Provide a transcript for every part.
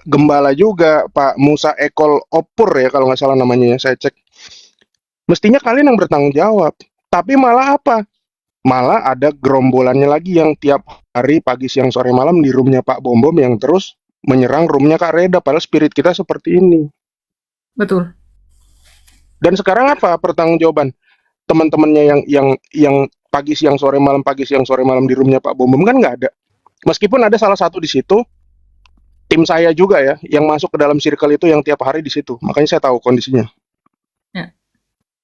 Gembala juga, Pak Musa Ekol Opur ya kalau nggak salah namanya ya, saya cek. Mestinya kalian yang bertanggung jawab. Tapi malah apa? Malah ada gerombolannya lagi yang tiap hari pagi siang sore malam di roomnya Pak Bom Bom yang terus menyerang roomnya Kak Reda. Padahal spirit kita seperti ini. Betul. Dan sekarang apa pertanggungjawaban teman-temannya yang pagi siang sore malam di roomnya Pak Bom Bom kan nggak ada. Meskipun ada salah satu di situ tim saya juga ya yang masuk ke dalam circle itu yang tiap hari di situ. Makanya saya tahu kondisinya. Ya.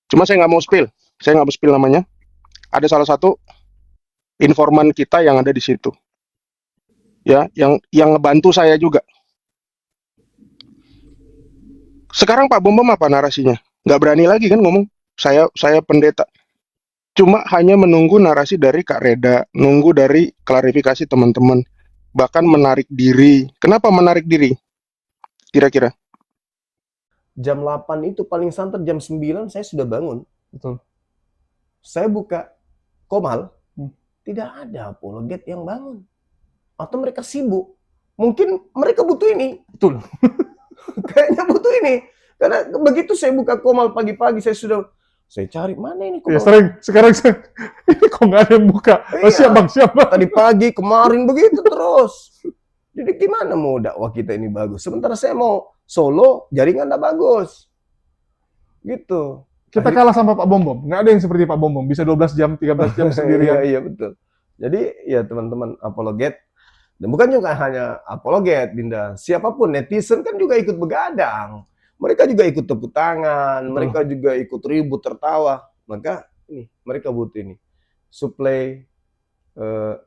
Cuma saya nggak mau spill. Saya nggak mau spill namanya. Ada salah satu informan kita yang ada di situ. Ya, yang ngebantu saya juga. Sekarang Pak Bom Bom apa narasinya? Nggak berani lagi kan ngomong. Saya pendeta. Cuma hanya menunggu narasi dari Kak Reda, nunggu dari klarifikasi teman-teman, bahkan menarik diri. Kenapa menarik diri? Kira-kira? Jam 8 itu paling santer jam 9 saya sudah bangun. Betul. Saya buka Komal, tidak ada apologet yang bangun. Atau mereka sibuk. Mungkin mereka butuh ini. Betul. Kayaknya butuh ini. Karena begitu saya buka Komal pagi-pagi, saya cari mana ini Komal. Ya sering, sekarang ini kok nggak ada yang buka. Iya. Oh, siap bang, siap bang. Tadi pagi, kemarin begitu terus. Jadi gimana mau dakwah kita ini bagus? Sementara saya mau solo, jaringan nggak bagus. Gitu. Kita kalah sama Pak Bom Bom. Nggak ada yang seperti Pak Bom Bom. Bisa 12 jam, 13 jam sendirian. Iya, betul. Jadi ya teman-teman apologet. Dan bukan juga hanya apologet, Dinda. Siapapun, netizen kan juga ikut begadang. Mereka juga ikut tepuk tangan, mereka juga ikut ribut, tertawa. Maka ini, mereka butuh ini. Suplai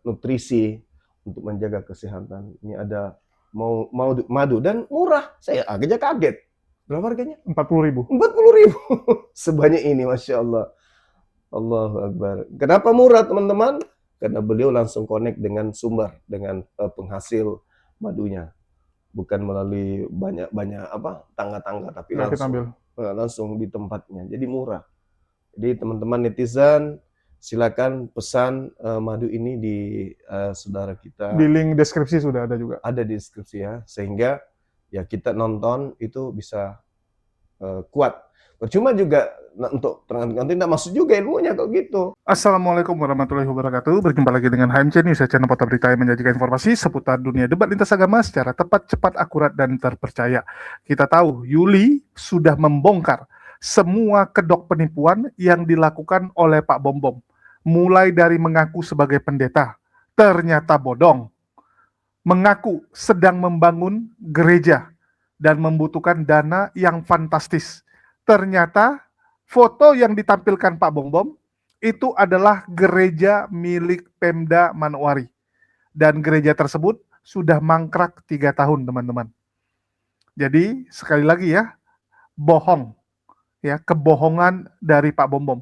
nutrisi untuk menjaga kesehatan. Ini ada mau madu dan murah. Saya agaknya kaget. Berapa harganya? 40.000. 40.000. Sebanyak ini, Masya Allah. Allahu Akbar. Kenapa murah, teman-teman? Karena beliau langsung connect dengan sumber, dengan penghasil madunya. Bukan melalui banyak tangga-tangga, tapi langsung di tempatnya. Jadi murah. Jadi teman-teman netizen, silakan pesan madu ini di saudara kita. Di link deskripsi sudah ada juga. Ada di deskripsi ya, sehingga ya kita nonton itu bisa kuat. Percuma juga untuk nanti tidak masuk juga ilmunya kalau gitu. Assalamualaikum warahmatullahi wabarakatuh. Berjumpa lagi dengan HMC News, channel Portal Berita yang menyajikan informasi seputar dunia debat lintas agama secara tepat, cepat, akurat, dan terpercaya. Kita tahu Yuli sudah membongkar semua kedok penipuan yang dilakukan oleh Pak Bom Bom. Mulai dari mengaku sebagai pendeta, ternyata bodong. Mengaku sedang membangun gereja dan membutuhkan dana yang fantastis. Ternyata foto yang ditampilkan Pak Bom Bom itu adalah gereja milik Pemda Manokwari. Dan gereja tersebut sudah mangkrak 3 tahun, teman-teman. Jadi, sekali lagi ya, bohong. Ya, kebohongan dari Pak Bom Bom.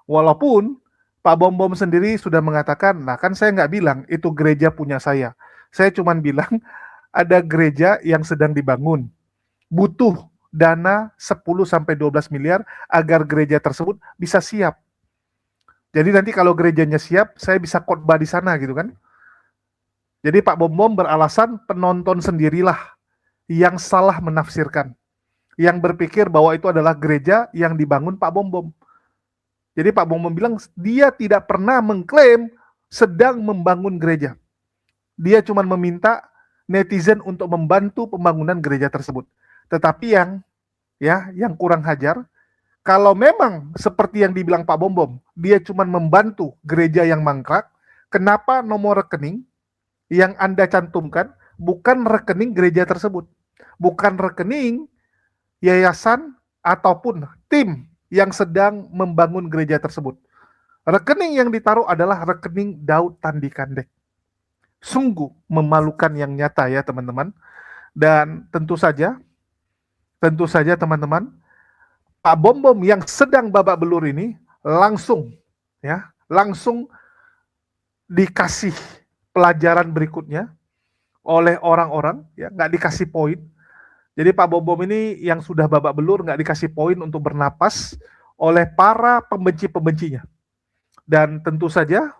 Walaupun Pak Bom Bom sendiri sudah mengatakan, nah kan saya nggak bilang itu gereja punya saya. Saya cuma bilang ada gereja yang sedang dibangun. Butuh dana 10-12 miliar agar gereja tersebut bisa siap. Jadi nanti kalau gerejanya siap, saya bisa khotbah di sana gitu kan. Jadi Pak Bom Bom beralasan penonton sendirilah yang salah menafsirkan. Yang berpikir bahwa itu adalah gereja yang dibangun Pak Bom Bom. Jadi Pak Bom Bom bilang dia tidak pernah mengklaim sedang membangun gereja. Dia cuma meminta netizen untuk membantu pembangunan gereja tersebut. Tetapi yang kurang hajar, kalau memang seperti yang dibilang Pak Bom Bom, dia cuma membantu gereja yang mangkrak, kenapa nomor rekening yang Anda cantumkan bukan rekening gereja tersebut, bukan rekening yayasan ataupun tim yang sedang membangun gereja tersebut. Rekening yang ditaruh adalah rekening Daud Tandikandek. Sungguh memalukan yang nyata ya teman-teman. Dan tentu saja teman-teman, Pak Bom Bom yang sedang babak belur ini langsung dikasih pelajaran berikutnya oleh orang-orang, ya nggak dikasih poin. Jadi Pak Bom Bom ini yang sudah babak belur nggak dikasih poin untuk bernapas oleh para pembenci-pembencinya. Dan tentu saja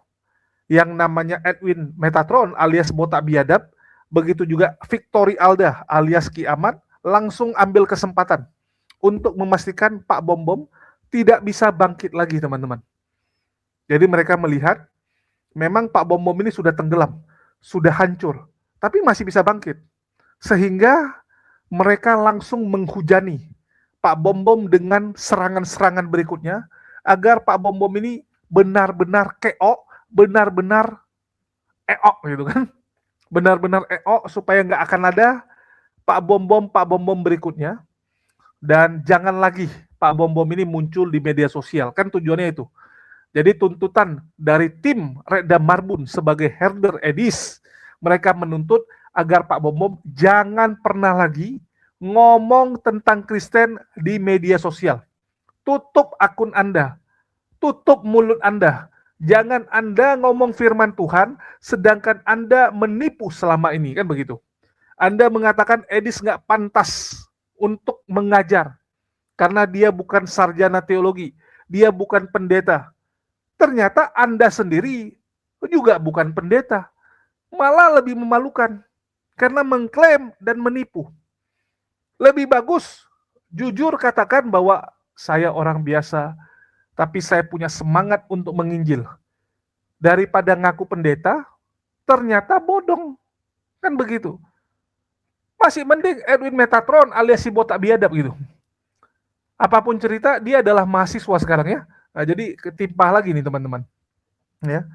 yang namanya Edwin Metatron alias Botak Biadab begitu juga Victory Alda alias Ki Ahmad, langsung ambil kesempatan untuk memastikan Pak Bom Bom tidak bisa bangkit lagi, teman-teman. Jadi mereka melihat memang Pak Bom Bom ini sudah tenggelam, sudah hancur, tapi masih bisa bangkit. Sehingga mereka langsung menghujani Pak Bom Bom dengan serangan-serangan berikutnya agar Pak Bom Bom ini benar-benar KO, benar-benar EO gitu kan. Benar-benar EO supaya nggak akan ada Pak Bom Bom berikutnya, dan jangan lagi Pak Bom Bom ini muncul di media sosial, kan tujuannya itu. Jadi tuntutan dari tim Reda Marbun sebagai herder Edis, mereka menuntut agar Pak Bom Bom jangan pernah lagi ngomong tentang Kristen di media sosial. Tutup akun Anda, tutup mulut Anda. Jangan Anda ngomong firman Tuhan, sedangkan Anda menipu selama ini, kan begitu. Anda mengatakan Edis nggak pantas untuk mengajar, karena dia bukan sarjana teologi, dia bukan pendeta. Ternyata Anda sendiri juga bukan pendeta. Malah lebih memalukan, karena mengklaim dan menipu. Lebih bagus, jujur katakan bahwa saya orang biasa, tapi saya punya semangat untuk menginjil. Daripada ngaku pendeta, ternyata bodong. Kan begitu. Masih mending Edwin Metatron alias si botak biadab gitu. Apapun cerita, dia adalah mahasiswa sekarang ya. Nah, jadi ketimpa lagi nih teman-teman. Ya.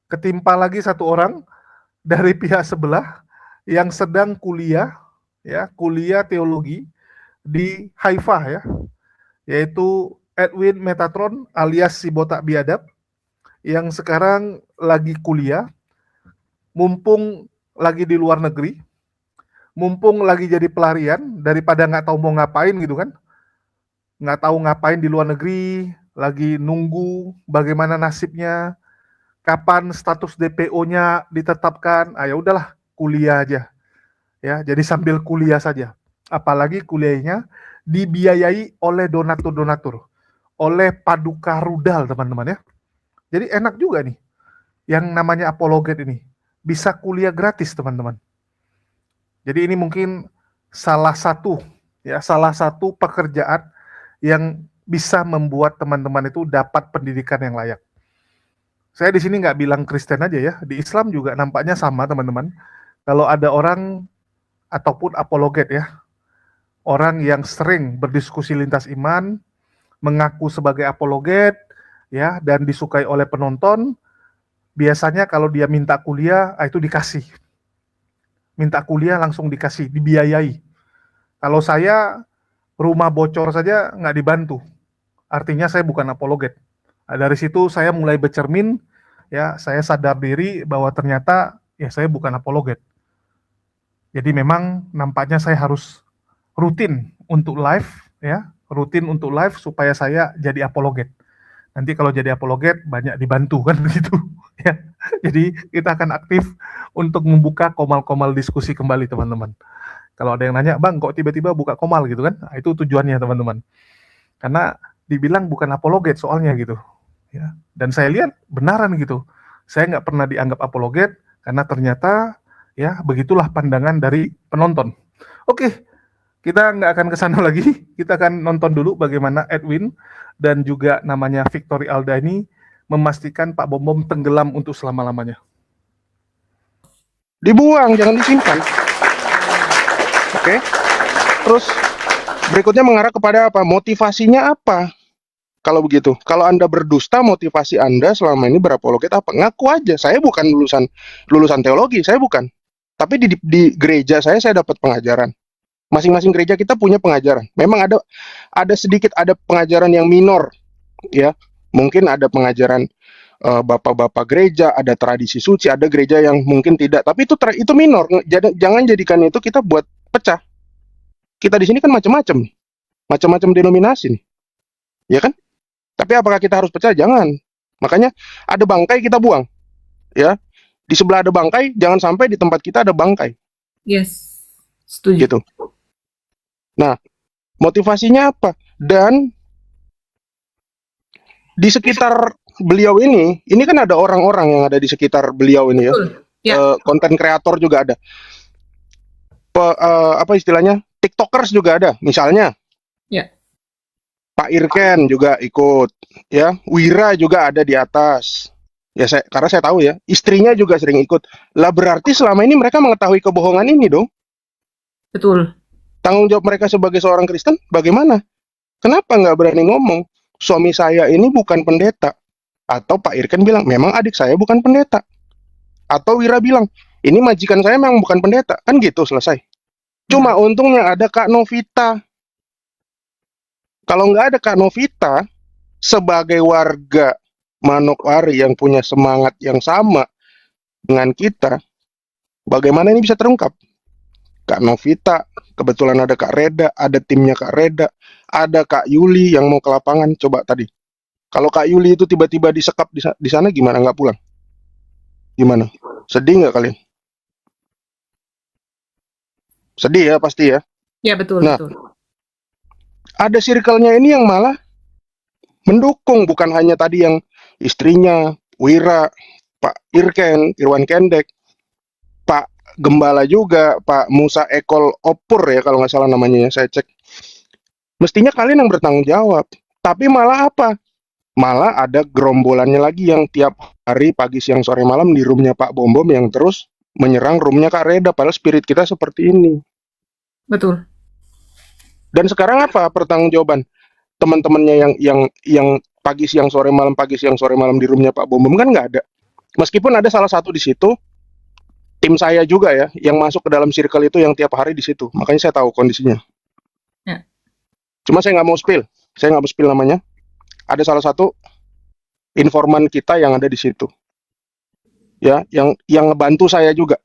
Ketimpa lagi satu orang dari pihak sebelah yang sedang kuliah, ya, kuliah teologi di Haifa ya. Yaitu Edwin Metatron alias si botak biadab yang sekarang lagi kuliah, mumpung lagi di luar negeri, mumpung lagi jadi pelarian daripada nggak tahu mau ngapain gitu kan, nggak tahu ngapain di luar negeri, lagi nunggu bagaimana nasibnya, kapan status DPO-nya ditetapkan. Ya udahlah, kuliah aja ya, jadi sambil kuliah saja. Apalagi kuliahnya dibiayai oleh donatur-donatur, oleh Paduka Rudal teman-teman ya. Jadi enak juga nih yang namanya apologet ini, bisa kuliah gratis teman-teman. Jadi ini mungkin salah satu pekerjaan yang bisa membuat teman-teman itu dapat pendidikan yang layak. Saya di sini nggak bilang Kristen aja ya, di Islam juga nampaknya sama teman-teman. Kalau ada orang ataupun apologet ya, orang yang sering berdiskusi lintas iman, mengaku sebagai apologet ya, dan disukai oleh penonton, biasanya kalau dia minta kuliah, itu dikasih. Minta kuliah langsung dikasih, dibiayai. Kalau saya rumah bocor saja nggak dibantu, artinya saya bukan apologet. Nah, dari situ saya mulai bercermin, ya, saya sadar diri bahwa ternyata ya saya bukan apologet. Jadi memang nampaknya saya harus rutin untuk live, ya, rutin untuk live supaya saya jadi apologet. Nanti kalau jadi apologet banyak dibantu kan begitu, ya. Jadi kita akan aktif untuk membuka komal-komal diskusi kembali teman-teman. Kalau ada yang nanya, Bang, kok tiba-tiba buka komal gitu kan? Nah, itu tujuannya teman-teman. Karena dibilang bukan apologet soalnya gitu, ya. Dan saya lihat benaran gitu. Saya nggak pernah dianggap apologet karena ternyata ya begitulah pandangan dari penonton. Oke, kita nggak akan ke sana lagi. Kita akan nonton dulu bagaimana Edwin dan juga namanya Victory Alda ini memastikan Pak Bom Bom tenggelam untuk selama-lamanya. Dibuang, jangan disimpan. Oke. Terus berikutnya mengarah kepada apa? Motivasinya apa? Kalau begitu, kalau Anda berdusta, motivasi Anda selama ini berapologet apa? Ngaku aja, saya bukan lulusan teologi, saya bukan. Tapi di gereja saya dapat pengajaran. Masing-masing gereja kita punya pengajaran. Memang ada sedikit ada pengajaran yang minor, ya. Mungkin ada pengajaran bapak-bapak gereja, ada tradisi suci, ada gereja yang mungkin tidak. Tapi itu minor. Jangan jadikan itu kita buat pecah. Kita di sini kan macam-macam denominasi nih, ya kan? Tapi apakah kita harus pecah? Jangan. Makanya ada bangkai kita buang, ya. Di sebelah ada bangkai, jangan sampai di tempat kita ada bangkai. Yes, setuju. Gitu. Nah, motivasinya apa? Dan di sekitar beliau ini kan ada orang-orang yang ada di sekitar beliau ini ya. Betul. Ya. Konten kreator juga ada. apa istilahnya, tiktokers juga ada misalnya. Ya. Pak Irken juga ikut, ya. Wira juga ada di atas. Ya karena saya tahu ya, istrinya juga sering ikut. Lah berarti selama ini mereka mengetahui kebohongan ini dong. Betul. Tanggung jawab mereka sebagai seorang Kristen bagaimana? Kenapa nggak berani ngomong? Suami saya ini bukan pendeta. Atau Pak Irken bilang, memang adik saya bukan pendeta. Atau Wira bilang, ini majikan saya memang bukan pendeta. Kan gitu, selesai. Cuma untungnya ada Kak Novita. Kalau nggak ada Kak Novita, sebagai warga Manokwari yang punya semangat yang sama dengan kita, bagaimana ini bisa terungkap? Kak Novita, kebetulan ada Kak Reda, ada timnya Kak Reda, ada Kak Yuli yang mau ke lapangan. Coba tadi, kalau Kak Yuli itu tiba-tiba disekap di sana, gimana nggak pulang? Gimana? Sedih nggak kalian? Sedih ya pasti ya. Ya, betul, Nah, betul. ada circle-nya ini yang malah mendukung, bukan hanya tadi yang istrinya, Wira, Pak Irken, Irwan Kendek, Pak Gembala juga, Pak Musa Ekol Opur ya kalau nggak salah namanya ya, saya cek. Mestinya kalian yang bertanggung jawab. Tapi malah apa? Malah ada gerombolannya lagi yang tiap hari pagi, siang, sore, malam di roomnya Pak Bom Bom yang terus menyerang roomnya Kak Reda. Padahal spirit kita seperti ini. Betul. Dan sekarang apa pertanggungjawaban teman-temannya yang pagi, siang, sore, malam di roomnya Pak Bom Bom? Kan nggak ada. Meskipun ada salah satu di situ, tim saya juga ya, yang masuk ke dalam circle itu yang tiap hari di situ. Makanya saya tahu kondisinya. Ya. Cuma saya nggak mau spill namanya. Ada salah satu informan kita yang ada di situ, ya, yang ngebantu saya juga.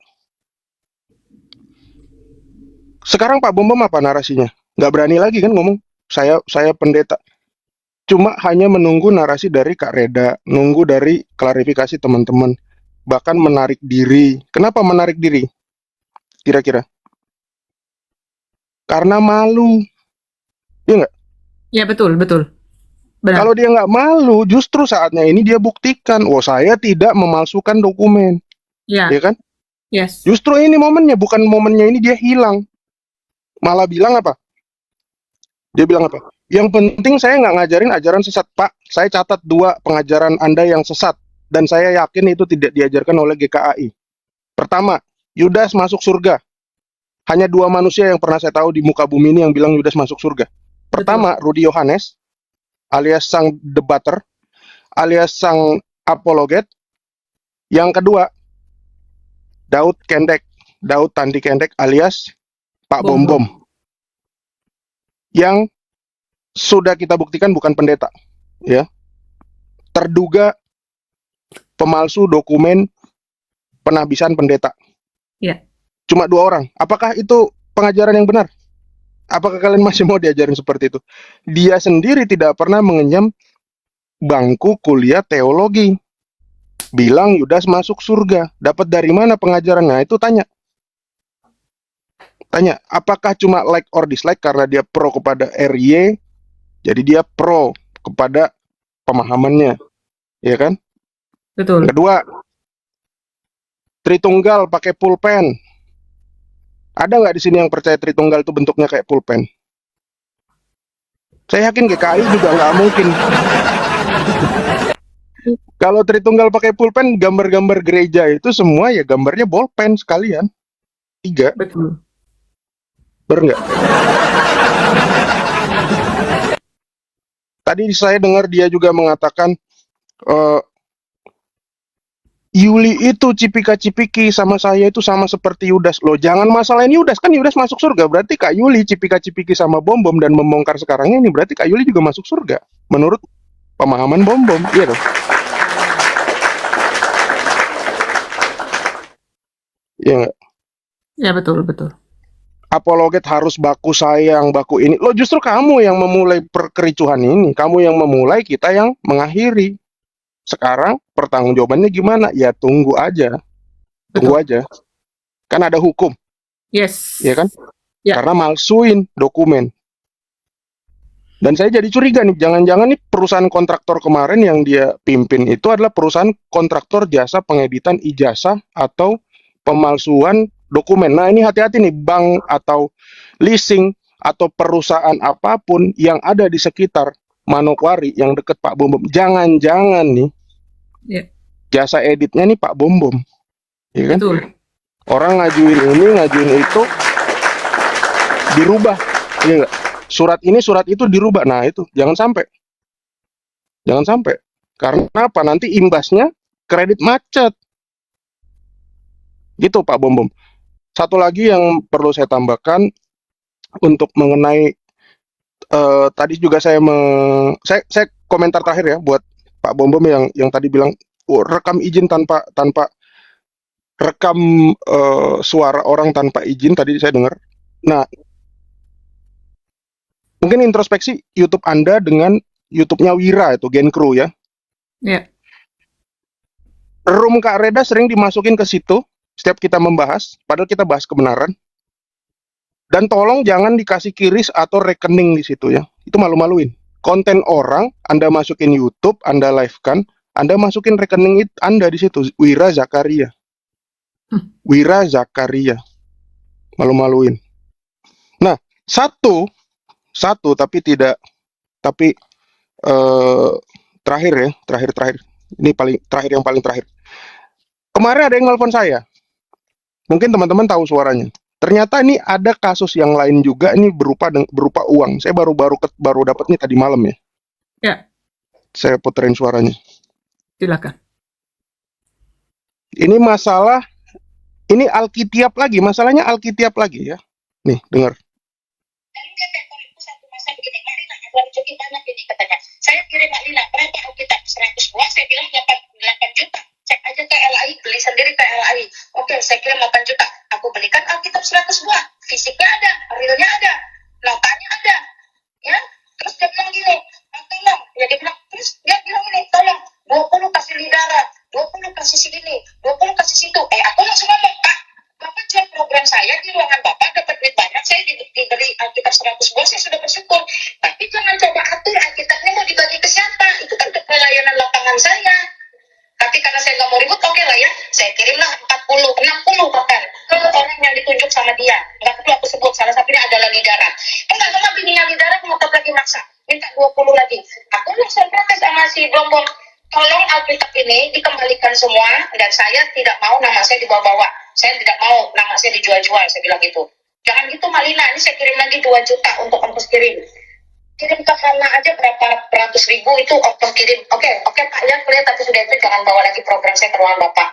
Sekarang Pak Bom Bom apa narasinya? Nggak berani lagi kan ngomong, saya pendeta. Cuma hanya menunggu narasi dari Kak Reda, nunggu dari klarifikasi teman-teman, bahkan menarik diri. Kenapa menarik diri? Kira-kira? Karena malu. Iya nggak? Ya, betul, betul. Benar. Kalau dia nggak malu, justru saatnya ini dia buktikan, oh saya tidak memalsukan dokumen, Ya, ya kan? yes. Justru ini momennya, bukan momennya ini dia hilang. Malah bilang apa? Dia bilang apa? Yang penting saya nggak ngajarin ajaran sesat, Pak. Saya catat 2 pengajaran Anda yang sesat, dan saya yakin itu tidak diajarkan oleh GKAI. Pertama, Yudas masuk surga. Hanya 2 manusia yang pernah saya tahu di muka bumi ini yang bilang Yudas masuk surga. Pertama, Rudi Yohanes, alias sang debater, alias sang apologet. Yang kedua, Daud Tandi Kendek, alias Pak Bom Bom. Yang sudah kita buktikan bukan pendeta, ya. Terduga pemalsu dokumen penhabisan pendeta. Ya. Cuma 2 orang. Apakah itu pengajaran yang benar? Apakah kalian masih mau diajarin seperti itu? Dia sendiri tidak pernah mengenyam bangku kuliah teologi. Bilang Yudas masuk surga. Dapat dari mana pengajarannya? Itu tanya. Apakah cuma like or dislike karena dia pro kepada RY, jadi dia pro kepada pemahamannya, ya kan? Betul. Kedua, Tritunggal pakai pulpen. Ada nggak di sini yang percaya Tritunggal itu bentuknya kayak pulpen? Saya yakin GKI juga nggak mungkin. Kalau Tritunggal pakai pulpen, gambar-gambar gereja itu semua ya gambarnya bolpen sekalian. 3. Betul. Bener nggak? Tadi saya dengar dia juga mengatakan Yuli itu cipika-cipiki sama saya itu sama seperti Yudas. Loh, jangan masalahin Yudas, kan Yudas masuk surga. Berarti Kak Yuli cipika-cipiki sama Bom Bom dan membongkar sekarang ini, berarti Kak Yuli juga masuk surga. Menurut pemahaman Bom Bom, iya dong. Iya nggak? Ya, betul, betul. Apologet harus baku sayang, baku ini. Loh, justru kamu yang memulai perkericuhan ini. Kamu yang memulai, kita yang mengakhiri. Sekarang pertanggungjawabannya gimana? Ya tunggu aja. Tunggu aja. Kan ada hukum, Yes. ya kan? Ya. Karena malsuin dokumen. Dan saya jadi curiga nih, jangan-jangan nih perusahaan kontraktor kemarin yang dia pimpin itu adalah perusahaan kontraktor jasa pengeditan ijazah atau pemalsuan dokumen. Nah, ini hati-hati nih, bank atau leasing atau perusahaan apapun yang ada di sekitar Manokwari yang deket Pak Bom Bom. Jangan-jangan nih Ya, jasa editnya nih Pak Bom Bom. Ya kan? betul. Orang ngajuin ini, ngajuin itu, dirubah. Iya nggak? Surat ini, surat itu dirubah. Nah, itu jangan sampai. Jangan sampai. Karena apa? Nanti imbasnya kredit macet. Gitu Pak Bom Bom. Satu lagi yang perlu saya tambahkan untuk mengenai tadi juga saya komentar terakhir ya buat Pak Bom Bom yang tadi bilang rekam izin tanpa rekam suara orang tanpa izin tadi saya dengar. Nah, mungkin introspeksi YouTube Anda dengan YouTube-nya Wira itu Gen Crew ya. Ya, Room Kak Reda sering dimasukin ke situ setiap kita membahas, padahal kita bahas kebenaran. Dan tolong jangan dikasih kiris atau rekening di situ ya. Itu malu-maluin. Konten orang Anda masukin YouTube, Anda live-kan, Anda masukin rekening Anda di situ. Wira Zakaria. Wira Zakaria. Malu-maluin. Nah, satu tapi terakhir ya, terakhir. Ini yang paling terakhir. Kemarin ada yang nelpon saya. Mungkin teman-teman tahu suaranya. Ternyata ini ada kasus yang lain juga ini berupa uang. Saya baru dapat nih tadi malam ya. ya, Saya puterin suaranya. silakan. Ini masalah ini Alkitiap lagi, masalahnya Alkitiap lagi ya. Nih, dengar. Lalu dia telepon ibu satu masa begini, Mak Lina, ada rezeki banyak ini katanya. Saya kirim Mak Lina, berapa Alkitab? 100 buah, saya bilang 8 juta. Cek aja ke LAI, beli sendiri ke LAI. Oke, saya kirim 8 juta. Aku belikan Alkitab 100 buah. Fisiknya ada, realnya ada, notanya ada. Ya, terus dia bilang gini, tolong. Ya, dia bilang, terus dia bilang ini, tolong, 20 kasih lidara, 20 kasih sini, 20 kasih situ. Aku langsung ngomong, Pak, Bapak jual program saya di ruangan Bapak, dapat duit banyak, saya diberi Alkitab 100 buah, saya sudah bersyukur. Tapi jangan coba atur Alkitabnya mau dibagi ke siapa, itu kan untuk pelayanan lapangan saya. Tapi karena saya nggak mau ribut, oke lah ya, saya kirimlah 40, 60 bahkan ke orang yang ditunjuk sama dia. Nggak perlu aku sebut, salah satunya adalah Lidara. Enggak lama bininya Lidara ngotot lagi maksa, minta 20 lagi. Aku langsung protes sama si Bombom, tolong Alkitab ini dikembalikan semua, dan saya tidak mau nama saya dibawa-bawa. Saya tidak mau nama saya dijual-jual, saya bilang gitu. Jangan gitu Malina, ini saya kirim lagi 2 juta untuk ongkos kirim. Kirim ke Hana aja berapa ratus ribu itu ongkos kirim. Oke Pak, ya kuliah, tapi sudah itu jangan bawa lagi program saya ke ruangan Bapak.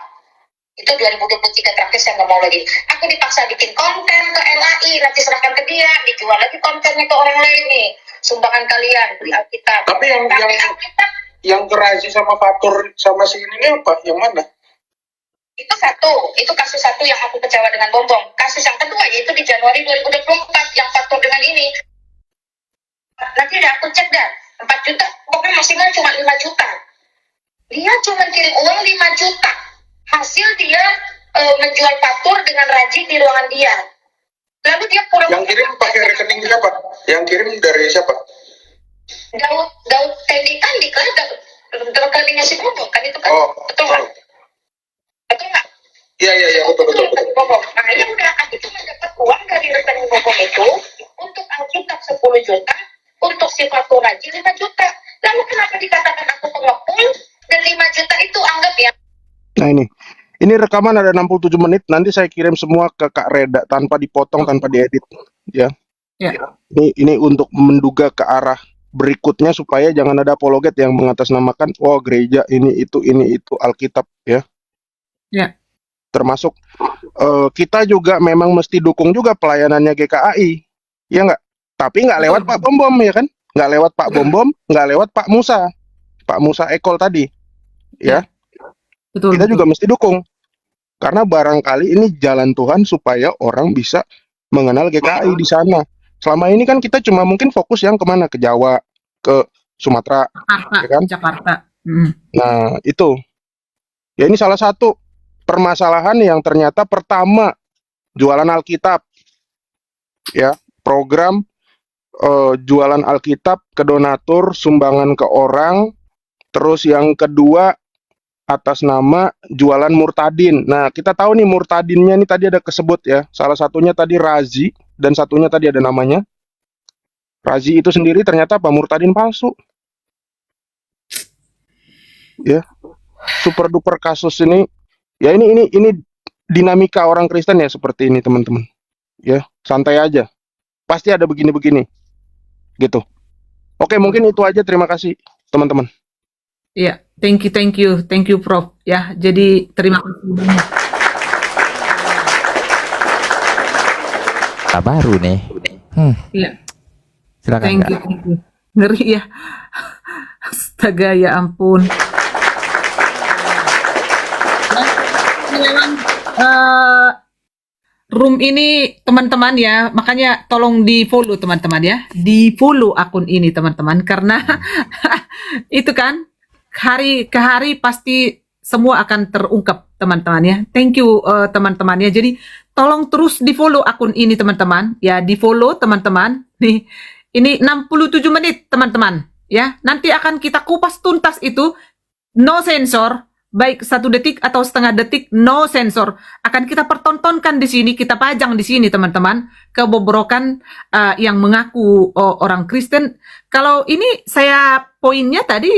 Itu 2023 terakhir saya nggak mau lagi. Aku dipaksa bikin konten ke LAI, nanti serahkan ke dia, dijual lagi kontennya ke orang lain nih. Sumbangan kalian, beli Alkitab. Tapi Alkitab yang Kerazi sama Fatur sama si ini apa? Yang mana? itu satu, itu kasus satu yang aku kecewa dengan Bombom. Kasus yang kedua yaitu di Januari 2024 yang Fatur dengan ini. Nanti udah aku cek dah, 4 juta, pokoknya maksimal cuma 5 juta. Dia cuma kirim uang 5 juta. Hasil dia menjual Fatur dengan rajin di ruangan dia. Lalu dia pulang. Yang kirim pakai rekening siapa? Yang kirim dari siapa? Daud Tendik lah, rekeningnya si Bombom kan itu kan. Oh, betul kan? Betul nggak? Iya, betul. Bombom. Nah, ya udah, aku cuma dapat uang dari rekening Bombom itu untuk Alkitab 10 juta, untuk si Fatur Raji 5 juta. Lalu kenapa dikatakan aku pengepul dan 5 juta itu anggap ya? Nah ini rekaman ada 67 menit. Nanti saya kirim semua ke Kak Reda tanpa dipotong, tanpa diedit. Ya. Ya. Ini untuk menduga ke arah berikutnya supaya jangan ada apologet yang mengatasnamakan gereja ini itu Alkitab ya. Ya. Termasuk kita juga memang mesti dukung juga pelayanannya GKAI. Ya nggak? Tapi nggak lewat Pak Bom Bom ya kan? Nggak lewat Pak Bom Bom, nggak lewat Pak Musa Ekol tadi. Ya. Betul. Kita juga mesti dukung. Karena barangkali ini jalan Tuhan supaya orang bisa mengenal GKI di sana. Selama ini kan kita cuma mungkin fokus yang kemana? Ke Jawa, ke Sumatera, Jakarta. ya kan? Jakarta. Nah, itu. Ya ini salah satu permasalahan yang ternyata pertama jualan Alkitab. Ya, program jualan Alkitab ke donatur, sumbangan ke orang. Terus yang kedua atas nama jualan murtadin. Nah, kita tahu nih murtadinnya nih tadi ada kesebut ya. Salah satunya tadi Razi dan satunya tadi ada namanya. Razi itu sendiri ternyata apa? Murtadin palsu. Ya, super duper kasus ini. Ya ini dinamika orang Kristen ya seperti ini, teman-teman. Ya, santai aja. Pasti ada begini-begini. Gitu. Oke, mungkin itu aja. Terima kasih, teman-teman. Ya, thank you, Prof. Ya, jadi terima kasih banyak. Baru nih. Ya, Silakan thank Kak. you. Ngeri ya. Astaga, ya ampun. Nah, ini memang room ini teman-teman ya, makanya tolong di follow teman-teman ya, di follow akun ini teman-teman, karena itu kan hari ke hari pasti semua akan terungkap teman-teman ya. Thank you teman-teman ya. Jadi tolong terus di follow akun ini teman-teman ya, di follow teman-teman. Nih, ini 67 menit teman-teman ya. Nanti akan kita kupas tuntas itu, no sensor. Baik 1 detik atau setengah detik, no sensor, akan kita pertontonkan di sini, kita pajang di sini teman-teman, kebobrokan yang mengaku orang Kristen. Kalau ini saya poinnya tadi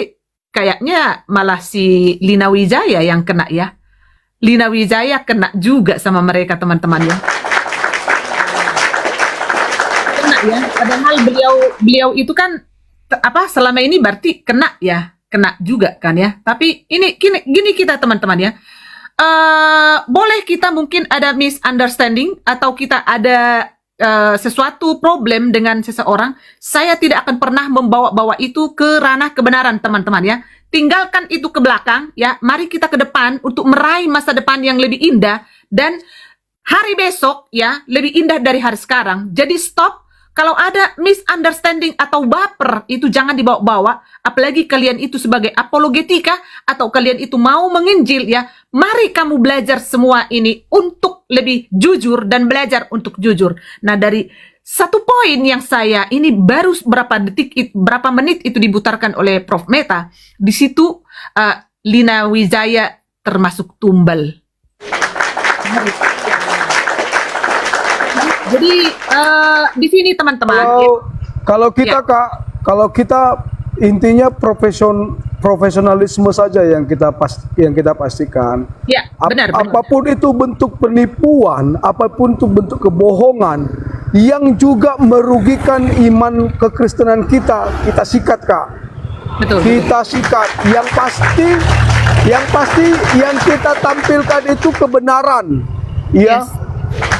kayaknya malah si Lina Wijaya yang kena ya. Lina Wijaya kena juga sama mereka teman-teman ya. Kena ya. Padahal beliau itu kan selama ini berarti kena ya. Kena juga kan ya. Tapi ini gini kita teman-teman ya. Boleh kita mungkin ada misunderstanding atau kita ada sesuatu problem dengan seseorang, saya tidak akan pernah membawa-bawa itu ke ranah kebenaran teman-teman ya. Tinggalkan itu ke belakang ya. Mari kita ke depan untuk meraih masa depan yang lebih indah dan hari besok ya lebih indah dari hari sekarang. Jadi stop. Kalau ada misunderstanding atau baper, itu jangan dibawa-bawa. Apalagi kalian itu sebagai apologetika atau kalian itu mau menginjil ya. Mari kamu belajar semua ini untuk lebih jujur dan belajar untuk jujur. Nah, dari satu poin yang saya ini baru berapa menit itu diputarkan oleh Prof Meta. Di situ Lina Wijaya termasuk tumbal. Jadi di sini teman-teman. Kalau kita Ya. Kak, kalau kita intinya profesionalisme saja yang kita pastikan. Ya, benar. Apapun itu bentuk penipuan, apapun itu bentuk kebohongan yang juga merugikan iman kekristenan kita sikat Kak. Betul. Kita sikat. Yang pasti yang kita tampilkan itu kebenaran. Ya. Yes.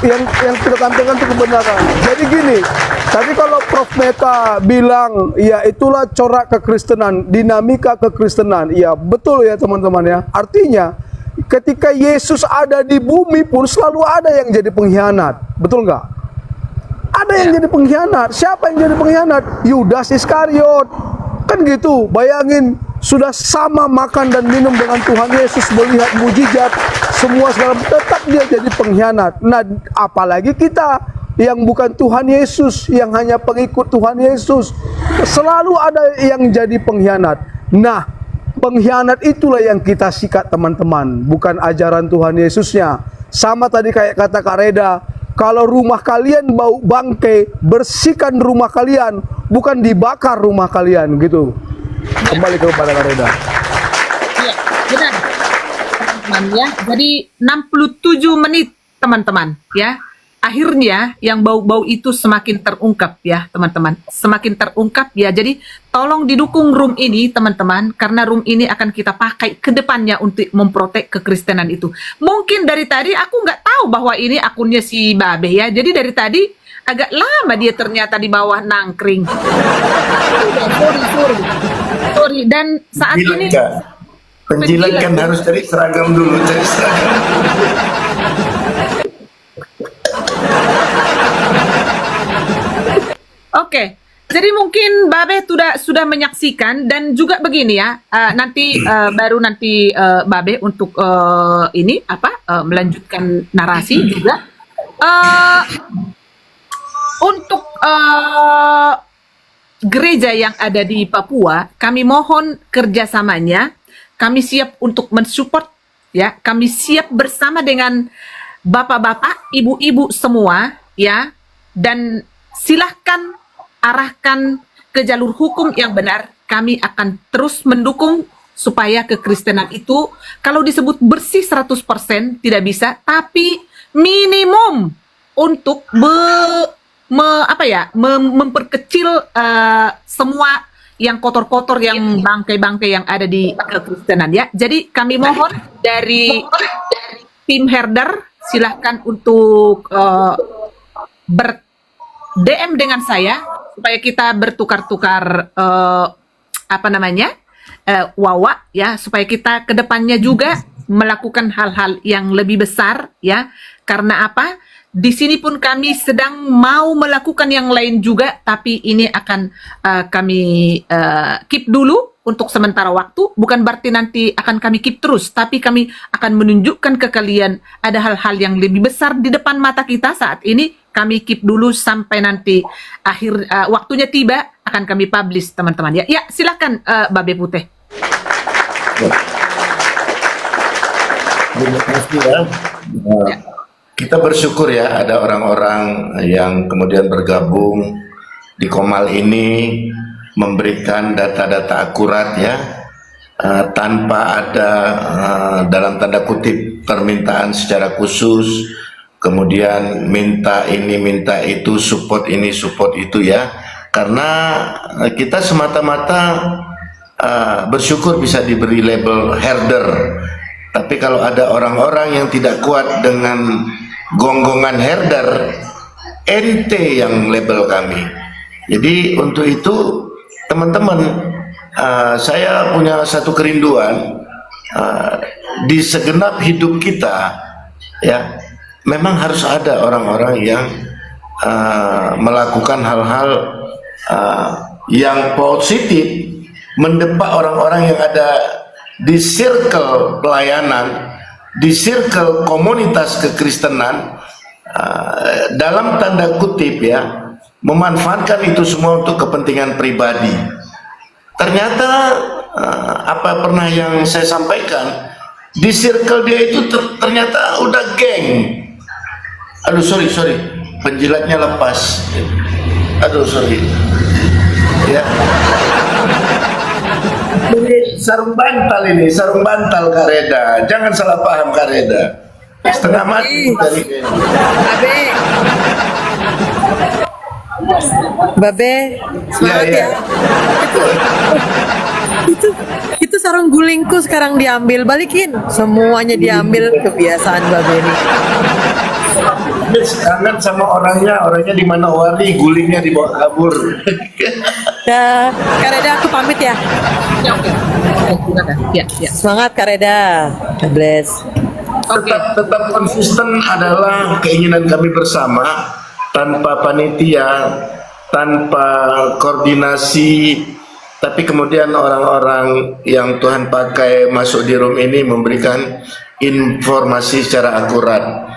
Yang kita tampilkan itu kebenaran. Jadi gini, tadi kalau Prof Meta bilang, ya itulah corak kekristenan, dinamika kekristenan. Ya betul ya teman-teman ya. Artinya, ketika Yesus ada di bumi pun selalu ada yang jadi pengkhianat. Betul nggak? Ada yang jadi pengkhianat. Siapa yang jadi pengkhianat? Yudas Iskariot. Kan gitu, bayangin. Sudah sama makan dan minum dengan Tuhan Yesus, melihat mujizat, semua segala, tetap dia jadi pengkhianat. Nah, apalagi kita yang bukan Tuhan Yesus, yang hanya pengikut Tuhan Yesus, selalu ada yang jadi pengkhianat. Nah, pengkhianat itulah yang kita sikat teman-teman, bukan ajaran Tuhan Yesusnya. Sama tadi kayak kata Kak Reda, kalau rumah kalian bau bangkai, bersihkan rumah kalian, bukan dibakar rumah kalian gitu. Kembali kepada Kak Reda. Iya, benar. Teman-teman ya. Jadi 67 menit teman-teman ya. Akhirnya yang bau-bau itu semakin terungkap ya teman-teman. Semakin terungkap ya. Jadi tolong didukung room ini teman-teman. Karena room ini akan kita pakai ke depannya untuk memprotek kekristenan itu. Mungkin dari tadi aku nggak tahu bahwa ini akunnya si Babe ya. Jadi dari tadi agak lama dia ternyata di bawah nangkring. Sorry. Dan saat ini penjilat kan harus cari seragam dulu, Oke. Jadi mungkin Babe sudah menyaksikan dan juga begini ya. Nanti baru nanti Babe untuk melanjutkan narasi juga. Untuk gereja yang ada di Papua, kami mohon kerjasamanya kami siap untuk mensupport ya. Kami siap bersama dengan bapak-bapak, ibu-ibu semua ya. Dan silahkan arahkan ke jalur hukum yang benar. Kami akan terus mendukung supaya kekristenan itu kalau disebut bersih 100% tidak bisa, tapi minimum untuk memperkecil semua yang kotor-kotor, yang bangkai-bangkai yang ada di kekristenan ya. Jadi kami mohon dari tim herder silahkan untuk ber-DM dengan saya supaya kita bertukar-tukar wawa ya, supaya kita ke depannya juga melakukan hal-hal yang lebih besar ya. Karena apa? Di sini pun kami sedang mau melakukan yang lain juga, tapi ini akan kami keep dulu untuk sementara waktu. Bukan berarti nanti akan kami keep terus, tapi kami akan menunjukkan ke kalian ada hal-hal yang lebih besar di depan mata kita saat ini. Kami keep dulu sampai nanti akhir waktunya tiba, akan kami publish teman-teman ya. Ya silakan Babe Putih. Terima kasih ya. Kita bersyukur ya ada orang-orang yang kemudian bergabung di Komal ini memberikan data-data akurat ya, tanpa ada dalam tanda kutip permintaan secara khusus, kemudian minta ini minta itu, support ini support itu ya. Karena kita semata-mata bersyukur bisa diberi label herder. Tapi kalau ada orang-orang yang tidak kuat dengan gonggongan herder, ente yang label kami. Jadi untuk itu teman-teman, saya punya satu kerinduan di segenap hidup kita ya, memang harus ada orang-orang yang melakukan hal-hal yang positif, mendepak orang-orang yang ada di circle pelayanan, di circle komunitas kekristenan, dalam tanda kutip ya, memanfaatkan itu semua untuk kepentingan pribadi. Ternyata apa pernah yang saya sampaikan, di circle dia itu ternyata udah geng. Aduh sorry, penjilatnya lepas. Aduh sorry ya. Ini sarung bantal Kak Reda, jangan salah paham Kak Reda, setengah mati dari Babe, semangat ya. Itu sarung gulingku sekarang diambil, balikin. Semuanya diambil, kebiasaan Babe ini. Kangen sama orangnya di Manowari, gulingnya dibawa kabur. Dah, Kak Reda aku pamit ya. Ya oke. Ya. Semangat Kak Reda. God bless. Tetap konsisten adalah keinginan kami bersama, tanpa panitia, tanpa koordinasi, tapi kemudian orang-orang yang Tuhan pakai masuk di room ini memberikan informasi secara akurat.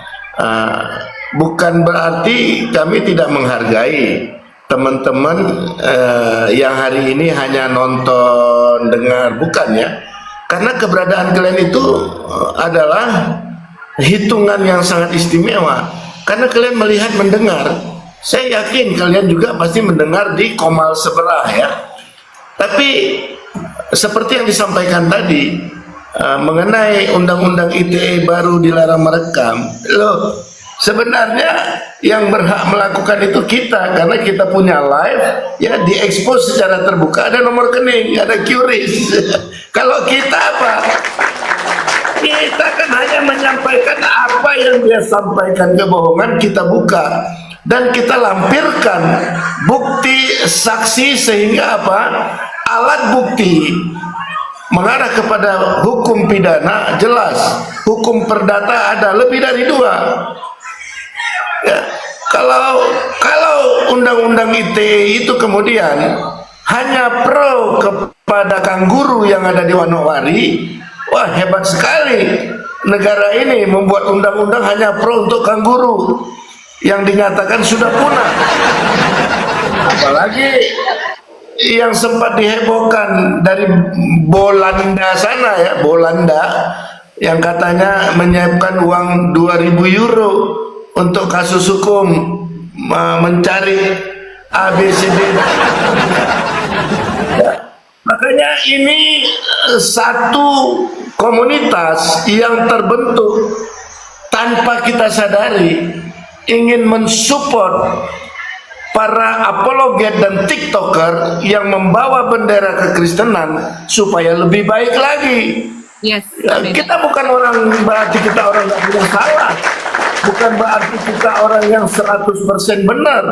Bukan berarti kami tidak menghargai teman-teman yang hari ini hanya nonton, dengar, bukan ya. Karena keberadaan kalian itu adalah hitungan yang sangat istimewa. Karena kalian melihat, mendengar. Saya yakin kalian juga pasti mendengar di Komal sebelah ya. Tapi seperti yang disampaikan tadi mengenai undang-undang ITE baru dilarang merekam, loh sebenarnya yang berhak melakukan itu kita, karena kita punya live ya, diekspos secara terbuka, ada nomor rekening, ada QRIS. Kalau kita apa? Kita kan hanya menyampaikan apa yang dia sampaikan, kebohongan kita buka dan kita lampirkan bukti saksi, sehingga apa? Alat bukti mengarah kepada hukum pidana jelas, hukum perdata ada lebih dari 2 ya. Kalau undang-undang ITE itu kemudian hanya pro kepada kangguru yang ada di Manowari, wah hebat sekali negara ini membuat undang-undang hanya pro untuk kangguru yang dinyatakan sudah punah. yang sempat dihebohkan dari Belanda sana ya, Belanda yang katanya menyiapkan uang 2.000 euro untuk kasus hukum mencari ABCD. Makanya ini satu komunitas yang terbentuk tanpa kita sadari ingin mensupport para apologet dan tiktoker yang membawa bendera kekristenan supaya lebih baik lagi. Yes. Ya, Amin. kita bukan orang berarti kita orang yang salah, bukan berarti kita orang yang 100% benar.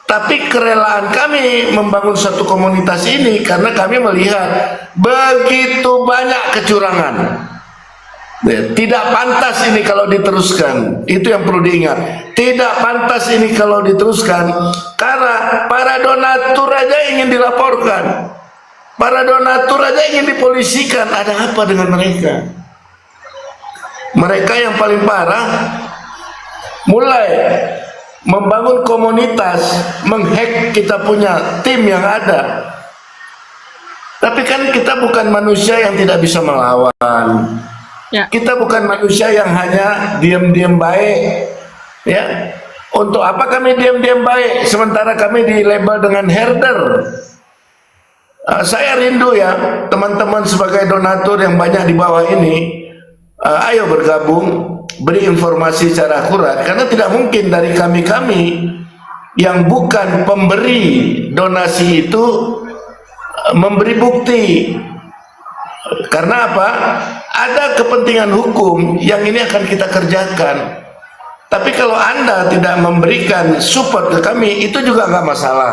Tapi kerelaan kami membangun satu komunitas ini karena kami melihat begitu banyak kecurangan. Ya, tidak pantas ini kalau diteruskan. Itu yang perlu diingat. Tidak pantas ini kalau diteruskan karena para donatur aja ingin dilaporkan. Para donatur aja ingin dipolisikan. Ada apa dengan mereka? Mereka yang paling parah mulai membangun komunitas, menghack kita punya tim yang ada. Tapi kan kita bukan manusia yang tidak bisa melawan. Ya. Kita bukan manusia yang hanya diam-diam baik. Ya. Untuk apa kami diam-diam baik sementara kami dilabel dengan herder? Saya rindu ya teman-teman sebagai donatur yang banyak di bawah ini. Ayo bergabung, beri informasi secara akurat karena tidak mungkin dari kami-kami yang bukan pemberi donasi itu memberi bukti. Karena apa? Ada kepentingan hukum yang ini akan kita kerjakan. Tapi kalau Anda tidak memberikan support ke kami, itu juga nggak masalah.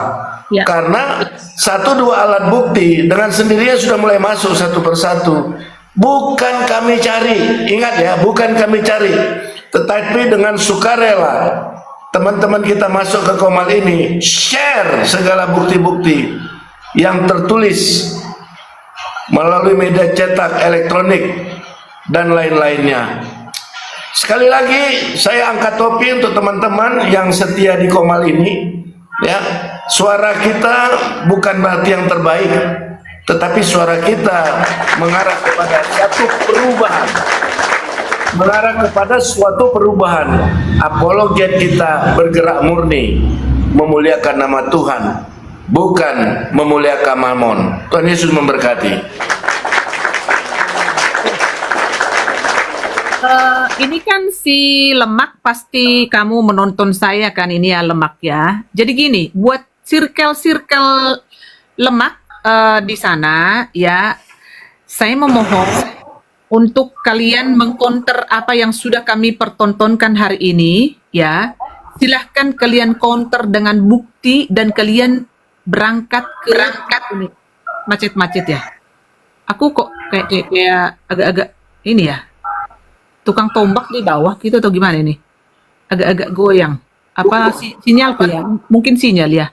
Ya. Karena 1-2 alat bukti dengan sendirinya sudah mulai masuk satu persatu. Bukan kami cari, ingat ya, bukan kami cari, tetapi dengan sukarela teman-teman kita masuk ke Komal ini, share segala bukti-bukti yang tertulis melalui media cetak, elektronik dan lain-lainnya. Sekali lagi saya angkat topi untuk teman-teman yang setia di Komal ini, ya. Suara kita bukan berarti yang terbaik, tetapi suara kita mengarah kepada satu perubahan, mengarah kepada suatu perubahan. Apologet kita bergerak murni memuliakan nama Tuhan, bukan memuliakan mamon. Tuhan Yesus memberkati. Ini kan si Lemak pasti kamu menonton saya kan, ini ya Lemak ya. Jadi gini, buat circle-circle Lemak di sana ya, saya memohon untuk kalian mengcounter apa yang sudah kami pertontonkan hari ini ya. Silahkan kalian counter dengan bukti dan kalian berangkat ini macet-macet ya. Aku kok kayak agak-agak ini ya, tukang tombak di bawah gitu atau gimana ini? Agak-agak goyang. Apa sinyalku ya? Mungkin sinyal ya.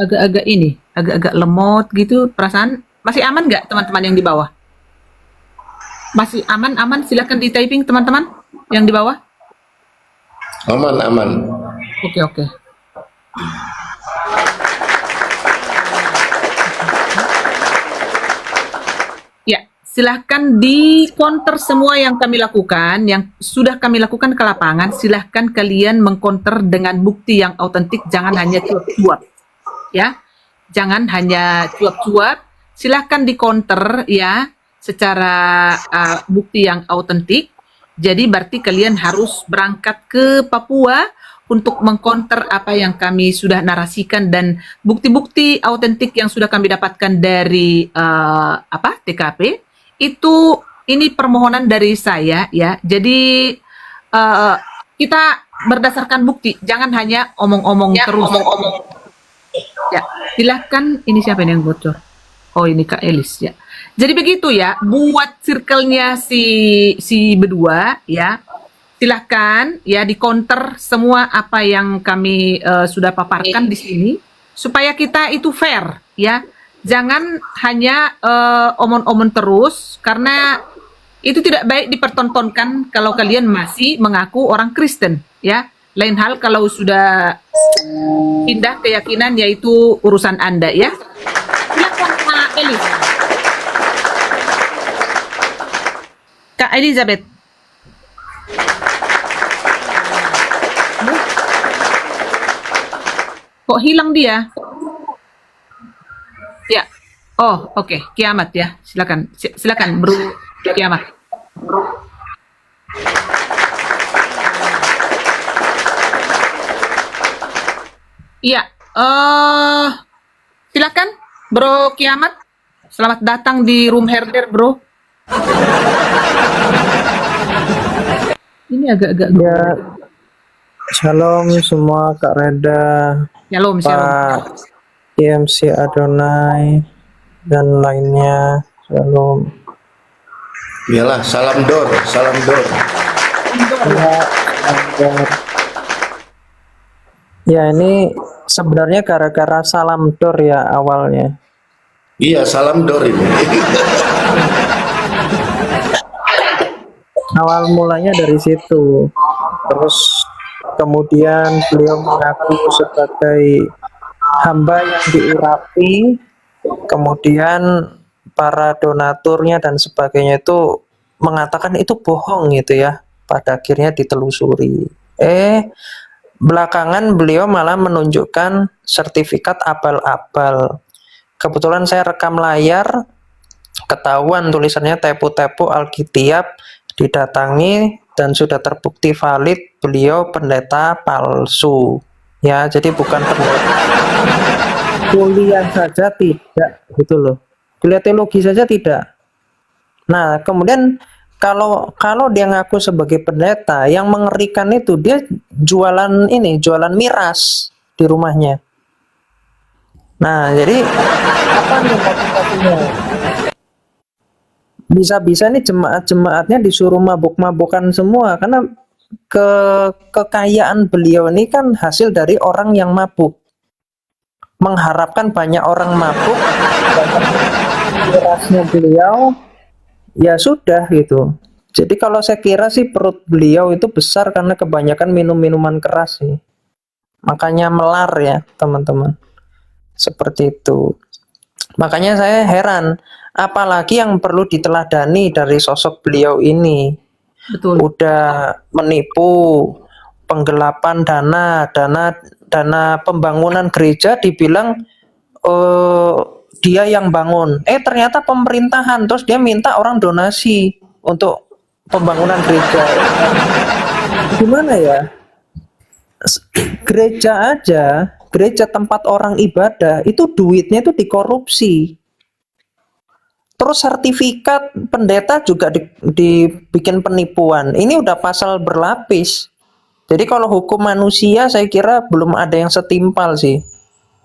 Agak-agak ini, agak-agak lemot gitu perasaan. Masih aman nggak teman-teman yang di bawah? Masih aman? Silakan di typing teman-teman yang di bawah. Aman. Oke. Ya, silahkan di counter semua yang kami lakukan, yang sudah kami lakukan ke lapangan. Silahkan kalian mengcounter dengan bukti yang autentik, jangan hanya cuap-cuap. Ya, jangan hanya cuap-cuap. Silahkan di counter ya secara bukti yang autentik. Jadi berarti kalian harus berangkat ke Papua untuk mengcounter apa yang kami sudah narasikan dan bukti-bukti autentik yang sudah kami dapatkan dari TKP itu. Ini permohonan dari saya ya. Jadi kita berdasarkan bukti, jangan hanya omong-omong terus. Ya, silahkan. Ini siapa yang bocor? Oh, ini Kak Elis ya. Jadi begitu ya, buat circle-nya si berdua ya. Silahkan ya di counter semua apa yang kami sudah paparkan di sini supaya kita itu fair ya. Jangan hanya omong-omong terus karena itu tidak baik dipertontonkan kalau kalian masih mengaku orang Kristen ya. Lain hal kalau sudah pindah keyakinan, yaitu urusan Anda ya. Silakan Kak Elis. Kak Elizabeth. Kok hilang dia? Ya. Oh, oke. Kiamat ya. Silakan. Silakan, Bro Kiamat. Iya. Silakan, Bro Kiamat. Selamat datang di room herder, Bro. Ini agak-agak Ya, shalom semua Kak Reda, Shalom, shalom. Pak IMC Adonai, dan lainnya. Shalom. Iyalah, salam dor, salam dor. Ya, salam. Ya, ini sebenarnya gara-gara salam dor ya awalnya. Iya, salam dor ini. Awal mulanya dari situ. Terus kemudian beliau mengaku sebagai hamba yang diurapi. Kemudian para donaturnya dan sebagainya itu mengatakan itu bohong gitu ya. Pada akhirnya ditelusuri. Belakangan beliau malah menunjukkan sertifikat abal-abal. Kebetulan saya rekam layar, ketahuan tulisannya tepu-tepu Alkitab, didatangi dan sudah terbukti valid beliau pendeta palsu. Ya, jadi bukan pendeta. Kuliah saja tidak, gitu loh. Kuliah teologi saja tidak. Nah, kemudian kalau dia ngaku sebagai pendeta, yang mengerikan itu dia jualan miras di rumahnya. Nah, jadi apa nih motivasinya? Bisa-bisa nih jemaat-jemaatnya disuruh mabuk-mabukan semua karena kekayaan beliau ini kan hasil dari orang yang mabuk. Mengharapkan banyak orang mabuk, mirasnya beliau, ya sudah gitu. Jadi kalau saya kira sih perut beliau itu besar karena kebanyakan minum minuman keras sih. Makanya melar ya teman-teman. Seperti itu. Makanya saya heran, apalagi yang perlu diteladani dari sosok beliau ini. Betul. Udah menipu, penggelapan dana pembangunan gereja dibilang dia yang bangun. Ternyata pemerintahan, terus dia minta orang donasi untuk pembangunan gereja. Gimana ya? Gereja aja, gereja tempat orang ibadah itu duitnya itu dikorupsi. Terus sertifikat pendeta juga dibikin penipuan. Ini udah pasal berlapis. Jadi kalau hukum manusia saya kira belum ada yang setimpal sih.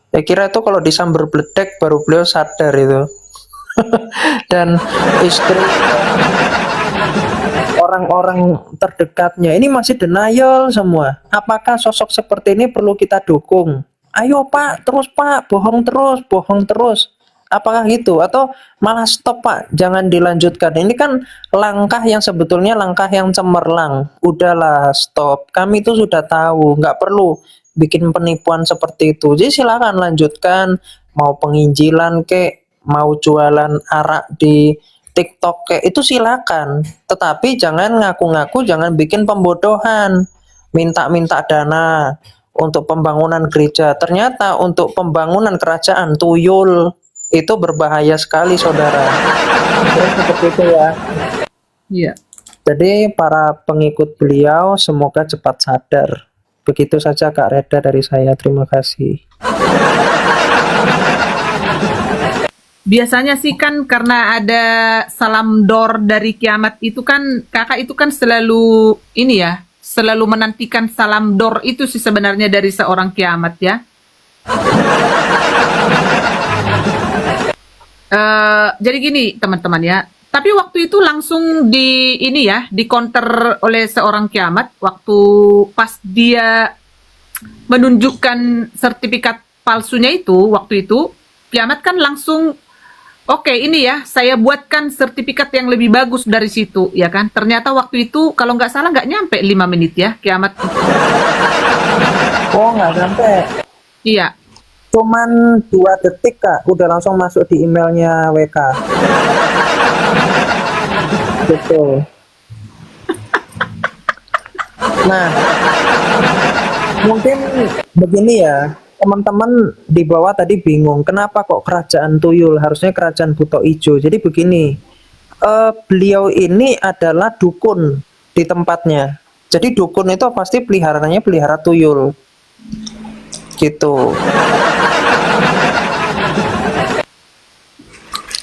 Saya kira itu kalau disambar bledek baru beliau sadar itu. Dan istri orang-orang terdekatnya ini masih denial semua. Apakah sosok seperti ini perlu kita dukung? Ayo Pak, terus Pak, bohong terus. Apakah gitu? Atau malah stop Pak, jangan dilanjutkan. Ini kan langkah yang sebetulnya langkah yang cemerlang. Udahlah, stop. Kami itu sudah tahu, nggak perlu bikin penipuan seperti itu. Jadi silakan lanjutkan, mau penginjilan kek, mau jualan arak di TikTok kek, itu silakan. Tetapi jangan ngaku-ngaku, jangan bikin pembodohan. Minta-minta dana untuk pembangunan gereja. Ternyata untuk pembangunan kerajaan tuyul. Itu berbahaya sekali saudara. Seperti itu ya. Iya. Jadi para pengikut beliau semoga cepat sadar. Begitu saja Kak Reda dari saya. Terima kasih. Biasanya sih kan karena ada salam dor dari kiamat itu kan, kakak itu kan selalu ini ya, selalu menantikan salam dor itu sih sebenarnya dari seorang kiamat ya. Jadi gini teman-teman ya, tapi waktu itu langsung di ini ya, di counter oleh seorang kiamat waktu pas dia menunjukkan sertifikat palsunya itu. Waktu itu kiamat kan langsung oke, ini ya, saya buatkan sertifikat yang lebih bagus dari situ, ya kan? Ternyata waktu itu, kalau nggak salah, nggak nyampe 5 menit ya, kiamat. Oh, nggak sampai. Iya. Cuman 2 detik, Kak. Udah langsung masuk di emailnya WK. Betul. Nah, mungkin begini ya, teman-teman di bawah tadi bingung, kenapa kok kerajaan tuyul, harusnya kerajaan buto ijo. Jadi begini, beliau ini adalah dukun di tempatnya. Jadi dukun itu pasti peliharaannya pelihara tuyul, gitu.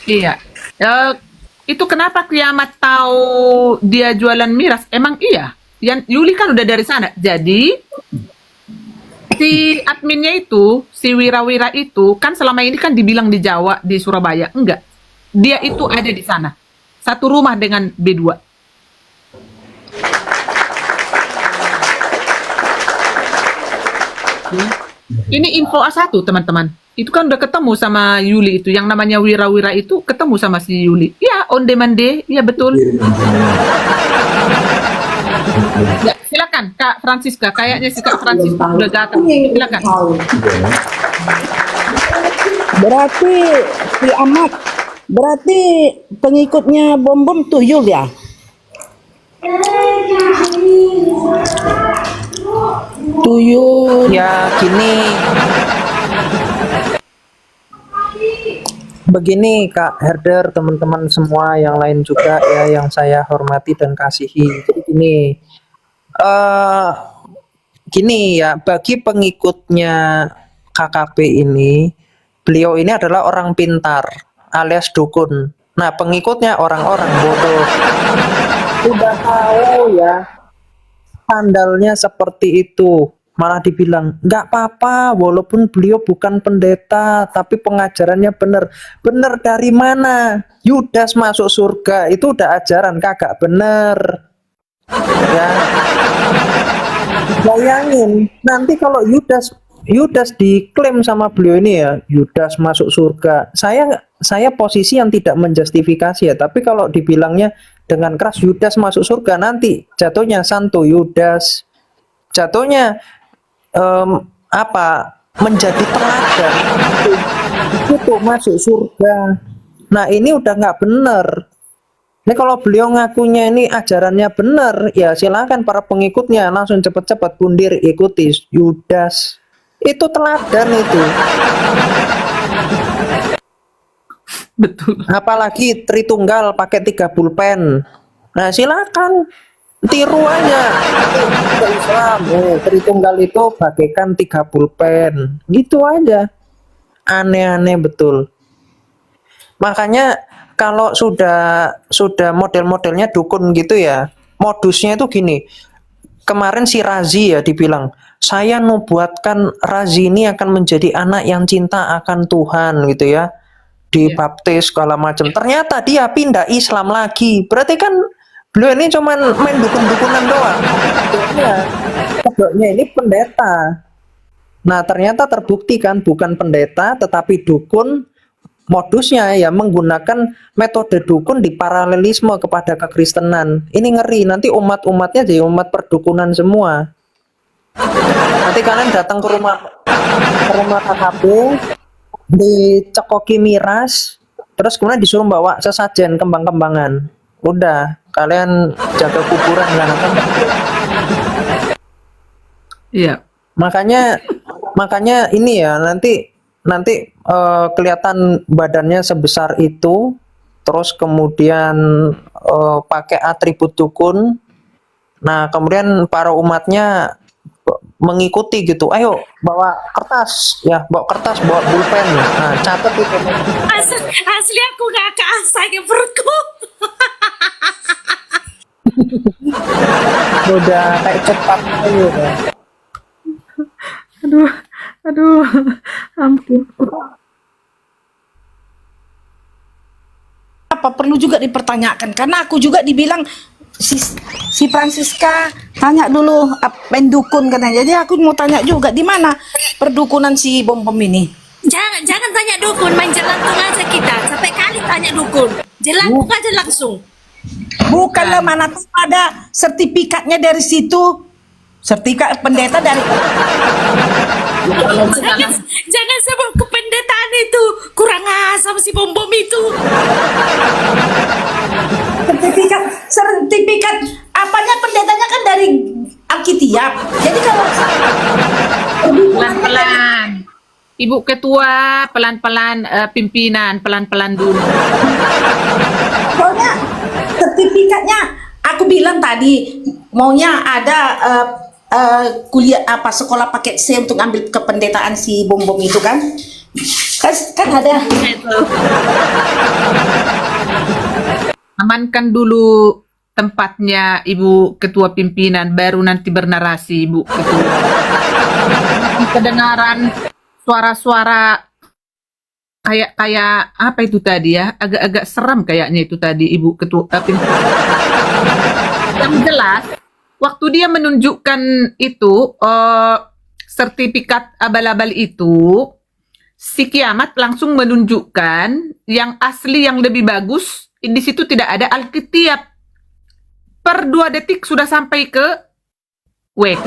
Iya. Itu kenapa Kiamat tahu dia jualan miras? Emang iya. Yuli kan udah dari sana. Jadi si adminnya itu, si Wira-Wira itu kan selama ini kan dibilang di Jawa, di Surabaya. Enggak. Dia itu ada di sana. Satu rumah dengan B2. Ini info A1 teman-teman. Itu kan udah ketemu sama Yuli itu. Yang namanya Wira-Wira itu ketemu sama si Yuli. Ya, on demand day. Ya, betul. Ya, silakan Kak Francisca. Kayaknya si Kak Francisca udah gagal. Silakan. Berarti berarti pengikutnya bom tuyul ya? Tuyul. Ya, gini. Begini Kak Herder, teman-teman semua yang lain juga ya yang saya hormati dan kasihi. Jadi gini ya, bagi pengikutnya KKP ini, beliau ini adalah orang pintar alias dukun. Nah, pengikutnya orang-orang bodoh. Udah tahu ya, sandalnya seperti itu. Malah dibilang, nggak apa-apa, walaupun beliau bukan pendeta, tapi pengajarannya benar. Benar dari mana? Yudas masuk surga, itu udah ajaran kagak bener. Ya. Bayangin, nanti kalau Yudas diklaim sama beliau ini ya, Yudas masuk surga. Saya posisi yang tidak menjustifikasi ya, tapi kalau dibilangnya dengan keras Yudas masuk surga, nanti jatuhnya Santo Yudas. Jatuhnya menjadi teladan itu masuk surga. Nah, ini udah nggak bener. Ini kalau beliau ngakunya ini ajarannya bener, ya silakan para pengikutnya langsung cepet-cepet pundir ikuti Yudas. Itu teladan itu. Betul. Apalagi Tritunggal pakai 3 pulpen. Nah, silakan tiru aja. Islam, Tritunggal itu bagaikan 3 pulpen. Gitu aja. Aneh-aneh betul. Makanya kalau sudah model-modelnya dukun gitu ya, modusnya itu gini. Kemarin si Razi ya dibilang, saya nubuatkan Razi ini akan menjadi anak yang cinta akan Tuhan gitu ya. Dibaptis segala macam. Ternyata dia pindah Islam lagi. Berarti kan beliau ini cuman main dukun-dukunan doang. Kodoknya ini pendeta. Nah, ternyata terbukti kan bukan pendeta tetapi dukun. Modusnya ya menggunakan metode dukun di paralelisme kepada kekristenan. Ini ngeri, nanti umat-umatnya jadi umat perdukunan semua. Nanti kalian datang ke rumah KKP, dicekoki miras, terus kemudian disuruh bawa sesajen kembang-kembangan. Udah, kalian jaga kuburan kan? Iya. Makanya ini ya nanti kelihatan badannya sebesar itu, terus kemudian pakai atribut dukun. Nah, kemudian para umatnya mengikuti gitu. Ayo bawa kertas, bawa pulpen. Nah, catat itu. Asli aku gak keasai perutku. Udah kayak cepat aja. Aduh, ampun. Apa perlu juga dipertanyakan, karena aku juga dibilang si Francisca tanya dulu main dukun katanya. Jadi aku mau tanya juga di mana perdukunan si bom ini. Jangan tanya dukun, main jelantung aja kita. Sampai kali tanya dukun, jelantung aja langsung. Bukanlah mana tuh ada sertifikatnya dari situ. Sertifikat pendeta dari Jangan sebut kependetaan itu. Kurang asam si bom-bom itu. sertifikat apanya pendetanya kan dari Alkitiap. Jadi kalau Pelan-pelan. Ibu Ketua, pelan-pelan, pimpinan, pelan-pelan dulu. pokoknya sertifikatnya aku bilang tadi maunya ada kuliah apa sekolah paket C untuk ambil kependetaan si bom-bom itu kan ada Amankan dulu tempatnya Ibu Ketua Pimpinan, baru nanti bernarasi Ibu Ketua. Kedengaran suara-suara kayak apa itu tadi ya? Agak-agak seram kayaknya itu tadi Ibu Ketua Pimpinan. Yang jelas, waktu dia menunjukkan itu sertifikat abal-abal itu, si Kiamat langsung menunjukkan yang asli yang lebih bagus. Di situ tidak ada Alkitiap. Per 2 detik sudah sampai ke WK.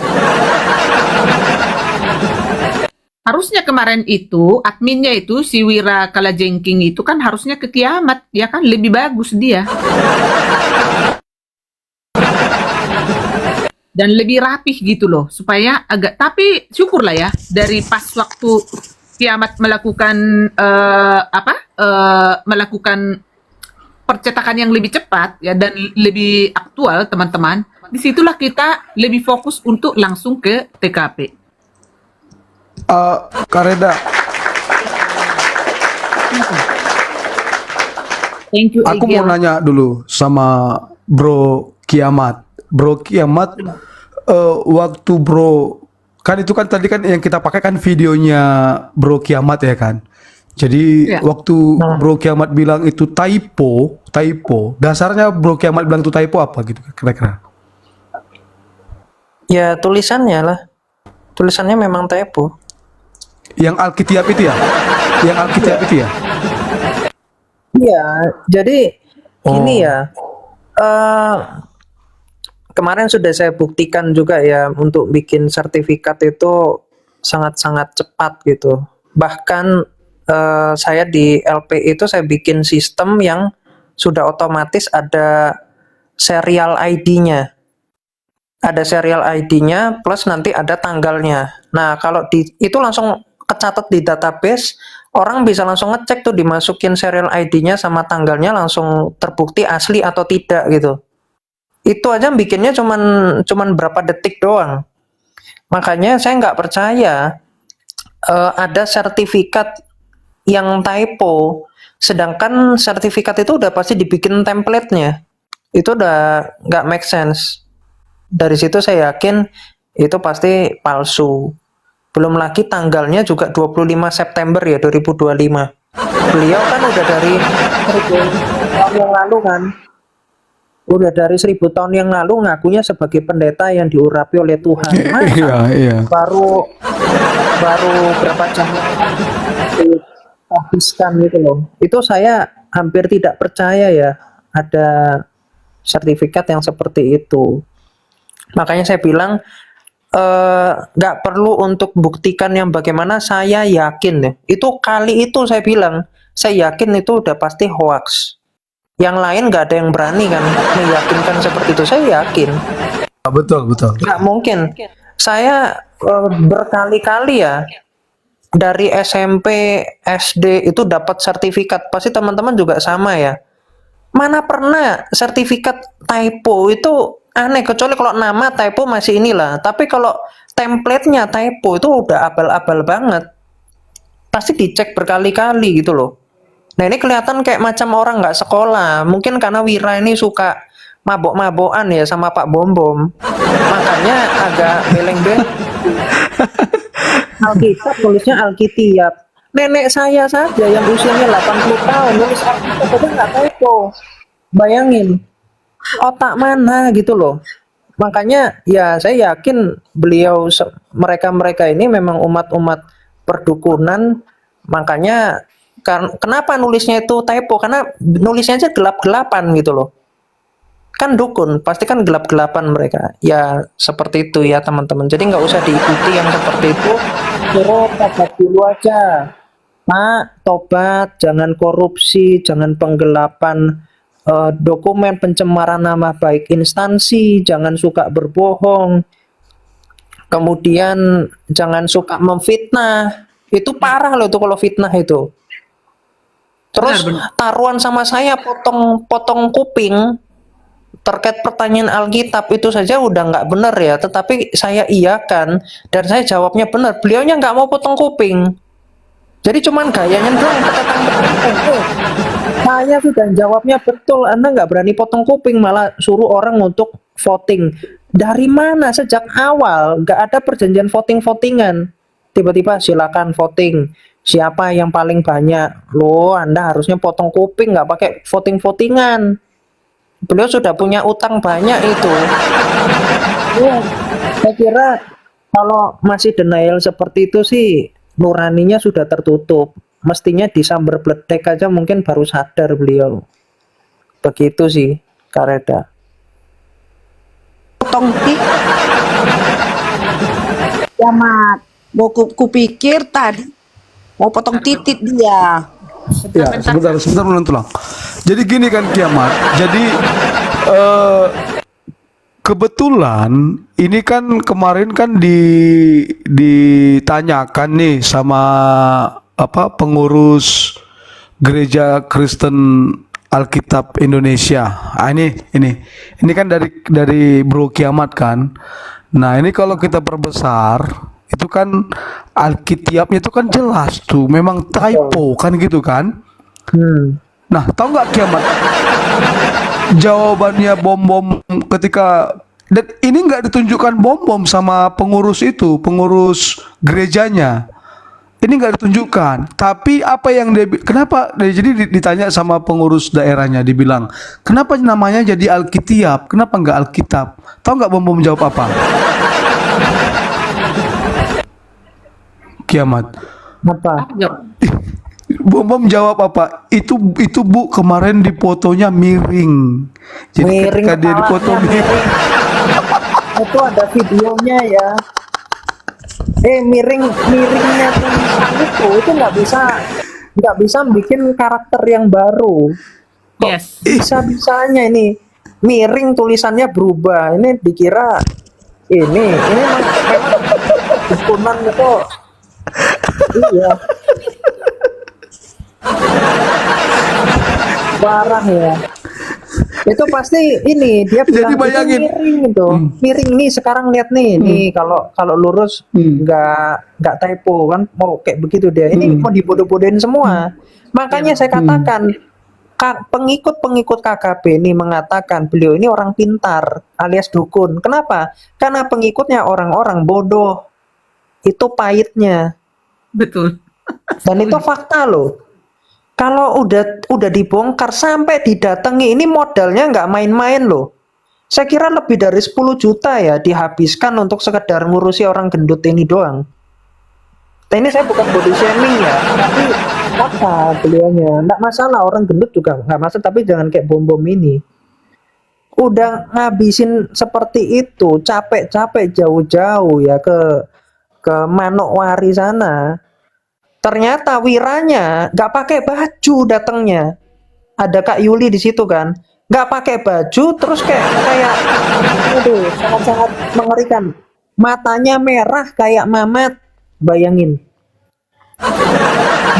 Harusnya kemarin itu adminnya itu si Wira Kalajengking itu kan harusnya ke Kiamat, ya kan lebih bagus dia. Dan lebih rapih gitu loh, supaya agak, tapi syukurlah ya dari pas waktu Kiamat melakukan melakukan percetakan yang lebih cepat ya dan lebih aktual teman-teman. Disitulah kita lebih fokus untuk langsung ke TKP. Kareda, Thank you. aku mau Egil. nanya dulu sama Bro Kiamat. Bro Kiamat, waktu Bro kan itu kan tadi kan yang kita pakai kan videonya Bro Kiamat ya kan. Jadi Ya. waktu Bro Kiamat bilang itu typo, dasarnya Bro Kiamat bilang itu typo apa gitu kira-kira? Ya tulisannya lah. Tulisannya memang typo. Yang Alkitiap itu ya? Yang Alkitiap itu ya? Iya, jadi gini Oh. ya. Kemarin sudah saya buktikan juga ya untuk bikin sertifikat itu sangat-sangat cepat gitu. Bahkan saya di LP itu saya bikin sistem yang sudah otomatis ada serial ID-nya. Ada serial ID-nya plus nanti ada tanggalnya. Nah, kalau itu langsung kecatat di database, orang bisa langsung ngecek tuh dimasukin serial ID-nya sama tanggalnya langsung terbukti asli atau tidak gitu. Itu aja bikinnya cuman berapa detik doang. Makanya saya nggak percaya ada sertifikat yang typo, sedangkan sertifikat itu udah pasti dibikin template-nya. Itu udah nggak make sense. Dari situ saya yakin itu pasti palsu. Belum lagi tanggalnya juga 25 September ya 2025. Beliau kan udah dari 1000 tahun yang lalu kan. Udah dari 1000 tahun yang lalu ngakunya sebagai pendeta yang diurapi oleh Tuhan. Masa Iya. baru berapa jam habiskan gitu loh. Itu saya hampir tidak percaya ya ada sertifikat yang seperti itu. Makanya saya bilang nggak perlu untuk buktikan yang bagaimana, saya yakin ya. Itu kali itu saya bilang, saya yakin itu udah pasti hoax. Yang lain nggak ada yang berani kan meyakinkan seperti itu, saya yakin. Betul. Nggak mungkin. Saya berkali-kali ya dari SMP, SD itu dapat sertifikat. Pasti teman-teman juga sama ya. Mana pernah sertifikat typo itu aneh, kecuali kalau nama typo masih inilah. Tapi kalau template-nya typo itu udah abal-abal banget. Pasti dicek berkali-kali gitu loh. Nah ini kelihatan kayak macam orang nggak sekolah. Mungkin karena Wira ini suka mabok-mabokan ya sama Pak Bom-Bom. Makanya agak beleng-beleng. Alkitab tulisnya Alkitiap. Nenek saya saja yang usianya 80 tahun nulis Alkitab aja nggak typo. Bayangin. Otak mana gitu loh. Makanya ya saya yakin beliau mereka ini memang umat-umat perdukunan. Makanya kenapa nulisnya itu typo? Karena nulisnya aja gelap-gelapan gitu loh. kan dukun, pasti kan gelap-gelapan mereka. Ya seperti itu ya teman-teman. Jadi nggak usah diikuti yang seperti itu. Suruh tobat dulu aja. Pak, tobat, jangan korupsi, jangan penggelapan dokumen, pencemaran nama baik instansi, jangan suka berbohong, kemudian jangan suka memfitnah. Itu parah loh itu kalau fitnah itu. Terus taruhan sama saya potong kuping terkait pertanyaan Alkitab itu saja udah nggak benar ya, tetapi saya iakan dan saya jawabnya benar. Beliaunya nggak mau potong kuping. Jadi cuman gayanya doang petang-petang. Saya sudah jawabnya betul, Anda nggak berani potong kuping, malah suruh orang untuk voting. Dari mana sejak awal nggak ada perjanjian voting-votingan? Tiba-tiba silakan voting. Siapa yang paling banyak? Loh, Anda harusnya potong kuping, nggak pakai voting-votingan. Beliau sudah punya utang banyak itu. Ya, saya kira kalau masih denial seperti itu sih nuraninya sudah tertutup. Mestinya disambar bledek aja mungkin baru sadar beliau. Begitu sih, Kak Reda. Potong kiamat. Mau kupikir tadi mau potong titik dia. Ya, sebentar tulang. Jadi gini kan kiamat. Jadi kebetulan ini kan kemarin kan ditanyakan nih sama pengurus Gereja Kristen Alkitab Indonesia. Ini kan dari Bro Kiamat kan. Nah, ini kalau kita perbesar itu kan Alkitiapnya itu kan jelas tuh, memang typo kan gitu kan. Nah, tahu nggak Kiamat? Jawabannya bom-bom ketika, dan ini nggak ditunjukkan bom-bom sama pengurus itu, pengurus gerejanya. Ini nggak ditunjukkan. Tapi apa yang kenapa? Jadi ditanya sama pengurus daerahnya, dibilang, kenapa namanya jadi Alkitiap? Kenapa nggak Alkitab? Tahu nggak bom-bom jawab apa? Kiamat. Apa? Bom jawab apa? Itu Bu, kemarin di fotonya miring. Jadi miring, ketika dia dipoto miring. Itu ada videonya ya. Miringnya tulisan itu nggak bisa bikin karakter yang baru. Yes. Bisa-bisanya ini miring tulisannya berubah. Ini dikira ini dukunan itu. Iya. Parah ya. Itu pasti ini dia bilang jadi bayangin miring itu. Miring nih sekarang lihat nih. Nih kalau lurus nggak typo kan mau kayak begitu dia. Ini mau dibodoh-bodohin semua. Makanya saya katakan pengikut KKB ini mengatakan beliau ini orang pintar alias dukun. Kenapa? Karena pengikutnya orang-orang bodoh. Itu pahitnya. Betul. Dan itu fakta loh. Kalau udah dibongkar sampai didatangi, ini modalnya nggak main-main loh. Saya kira lebih dari 10 juta ya dihabiskan untuk sekedar ngurusi orang gendut ini doang. Nah, ini saya bukan body shaming ya, tapi apa beliaunya nggak masalah, orang gendut juga nggak masalah, tapi jangan kayak bom-bom ini. Udah ngabisin seperti itu, capek-capek jauh-jauh ya ke Manokwari sana. Ternyata wiranya nggak pakai baju datangnya. Ada Kak Yuli di situ kan, nggak pakai baju, terus kayak aduh, sangat-sangat mengerikan. Matanya merah kayak Mamat, bayangin.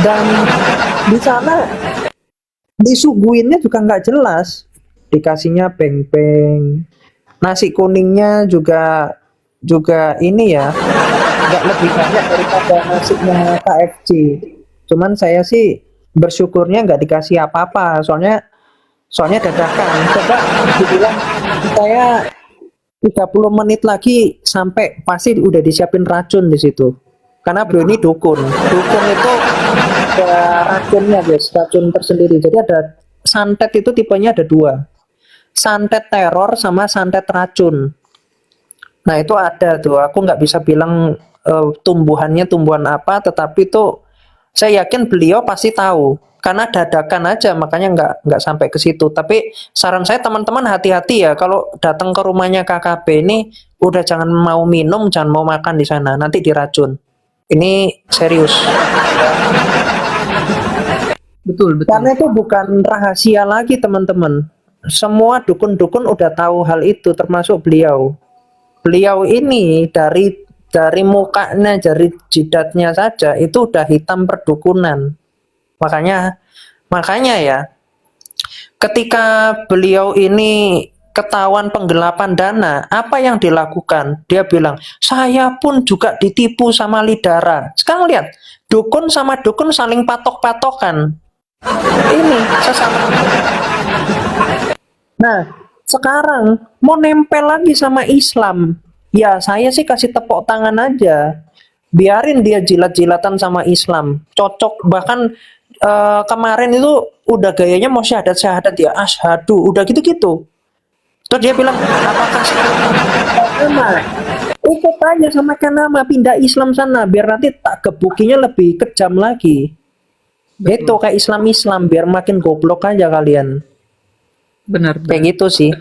Dan di sana disuguhinnya juga nggak jelas, dikasihnya peng-peng, nasi kuningnya juga ini ya, nggak lebih banyak daripada nasinya KFC. Cuman saya sih bersyukurnya nggak dikasih apa-apa, soalnya dadakan. Coba dibilang saya 30 menit lagi sampai, pasti udah disiapin racun di situ. Karena beliau ini dukun itu ada racunnya guys, racun tersendiri. Jadi ada santet itu tipenya ada 2, santet teror sama santet racun. Nah itu ada tuh, aku nggak bisa bilang tumbuhannya tumbuhan apa, tetapi tuh saya yakin beliau pasti tahu karena dadakan aja, makanya nggak sampai ke situ. Tapi saran saya teman-teman hati-hati ya, kalau datang ke rumahnya KKB ini udah jangan mau minum, jangan mau makan di sana, nanti diracun. Ini serius. Betul, betul. Karena itu bukan rahasia lagi teman-teman. Semua dukun-dukun udah tahu hal itu, termasuk beliau. Beliau ini dari mukanya, dari jidatnya saja itu udah hitam perdukunan. Makanya ya, ketika beliau ini ketahuan penggelapan dana, apa yang dilakukan? Dia bilang, saya pun juga ditipu sama Lidara. Sekarang lihat, dukun sama dukun saling patok-patokan. Ini sesama. Nah, sekarang mau nempel lagi sama Islam. Ya, saya sih kasih tepuk tangan aja. Biarin dia jilat-jilatan sama Islam. Cocok, bahkan kemarin itu udah gayanya mau syahadat ya, asyhadu, udah gitu-gitu. Terus dia bilang, apakah sama? Ikut aja sama nama, pindah Islam sana, biar nanti tak gebukinya lebih kejam lagi. Itu kayak Islam, biar makin goblok aja kalian. Benar. Kayak gitu sih.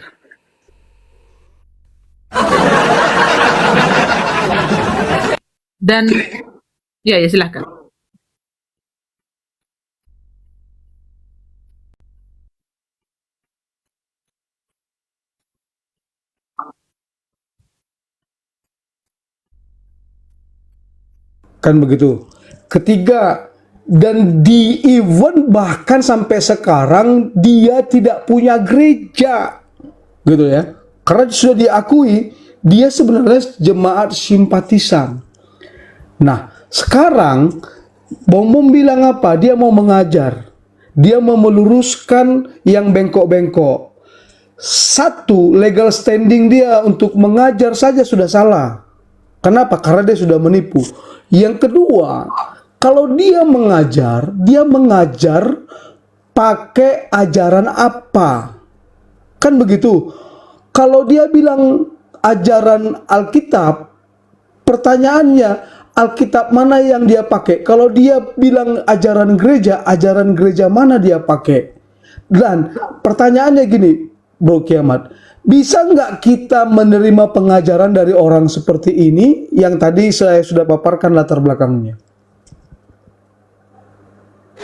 Dan ya silahkan. Kan begitu. Ketiga, dan di event bahkan sampai sekarang dia tidak punya gereja, gitu ya. Karena sudah diakui dia sebenarnya jemaat simpatisan. Nah, sekarang Bom Bom bilang apa? Dia mau mengajar. Dia mau meluruskan yang bengkok-bengkok. Satu, legal standing dia untuk mengajar saja sudah salah. Kenapa? Karena dia sudah menipu. Yang kedua, kalau dia mengajar pakai ajaran apa? Kan begitu. Kalau dia bilang ajaran Alkitab, pertanyaannya Alkitab mana yang dia pakai? Kalau dia bilang ajaran gereja mana dia pakai? Dan pertanyaannya gini, Bro Kiamat, bisa nggak kita menerima pengajaran dari orang seperti ini yang tadi saya sudah paparkan latar belakangnya?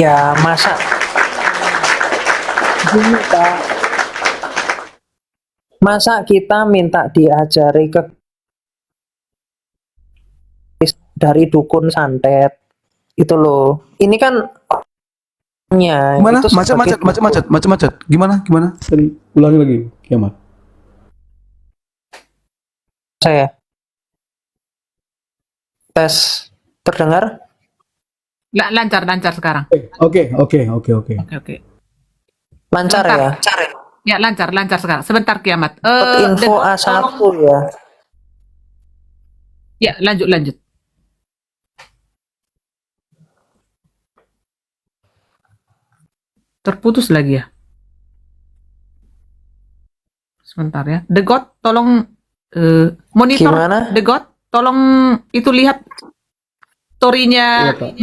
Ya, masa gini, Pak. Masa kita minta diajari dari dukun santet itu loh. Ini kan Gimana? Macet. Gimana? Ulangi lagi, Kiamat. Saya tes terdengar? Lancar sekarang. Oke. Lancar Sebentar. ya? Ya, lancar sekarang. Sebentar Kiamat. Info A1 ya. Ya, lanjut. Terputus lagi ya. Sebentar ya. The God, tolong monitor. Gimana? The God, tolong itu lihat story-nya Iya, Pak.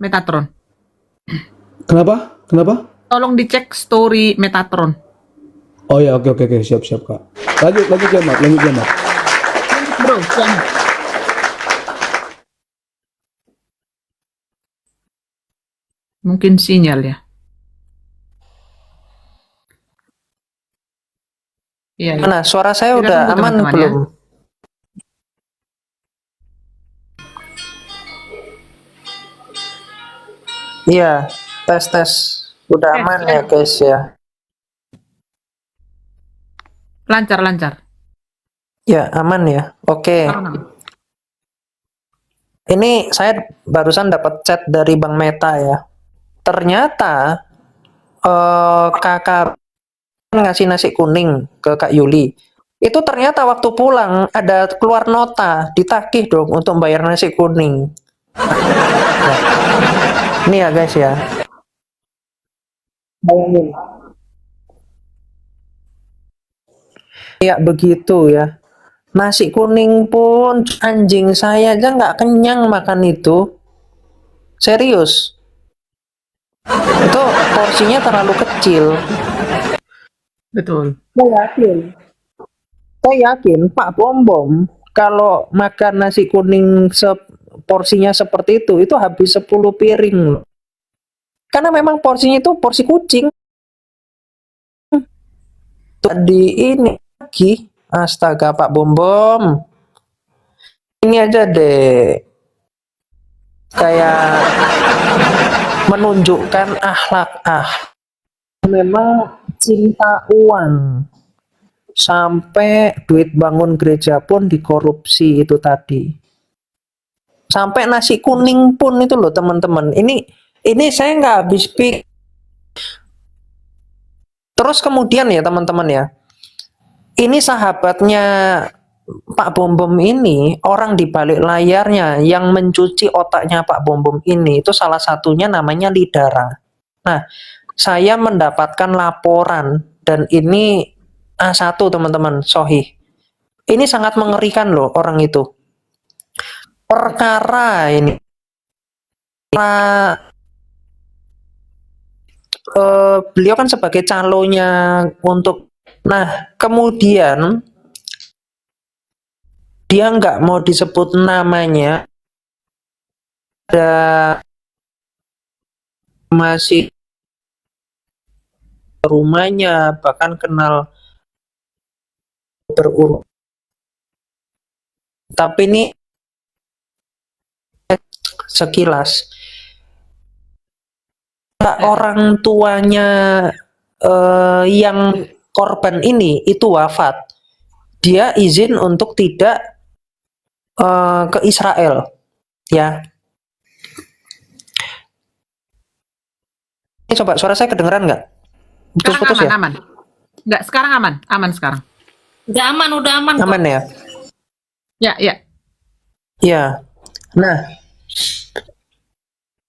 Metatron. Kenapa? Tolong dicek story Metatron. Oh ya, oke, siap Kak. Lanjut Kiamat. Bro, jangan. Mungkin sinyal ya. Iya. Mana? Suara saya Kita udah tunggu, aman teman-teman, belum? Iya, tes. Udah aman ya guys ya. Lancar. Ya, aman ya. Oke. Aman. Ini saya barusan dapat chat dari Bang Meta ya. Ternyata kakak ngasih nasi kuning ke Kak Yuli. Itu ternyata waktu pulang ada keluar nota, ditagih dong untuk bayar nasi kuning. Ya. Ini ya guys ya. Bayangin. Ya begitu ya. Nasi kuning pun anjing saya aja nggak kenyang makan itu. Serius. Itu porsinya terlalu kecil. Betul. Saya yakin Pak Bom kalau makan nasi kuning porsinya seperti itu habis 10 piring loh. Karena memang porsinya itu porsi kucing. Tadi ini lagi, astaga Pak Bom. Ini aja deh kayak menunjukkan akhlak memang cinta uang. Sampai duit bangun gereja pun dikorupsi itu tadi. Sampai nasi kuning pun itu loh teman-teman. Ini saya nggak habis pikir. Terus kemudian ya teman-teman ya. Ini sahabatnya Pak Bom ini, orang di balik layarnya yang mencuci otaknya Pak Bom ini, itu salah satunya namanya Lidara. Nah, saya mendapatkan laporan dan ini A1 teman-teman, Sohih. Ini sangat mengerikan loh orang itu. Perkara ini beliau kan sebagai calonnya untuk, nah kemudian dia nggak mau disebut namanya, ada masih rumahnya, bahkan kenal berurut. Tapi ini sekilas orang tuanya yang korban ini itu wafat, dia izin untuk tidak ke Israel, ya. Ini coba suara saya kedengeran nggak? Putus-putus ya? Aman. Nggak, sekarang aman sekarang. Udah aman. Aman ya? Ya. Ya. Nah,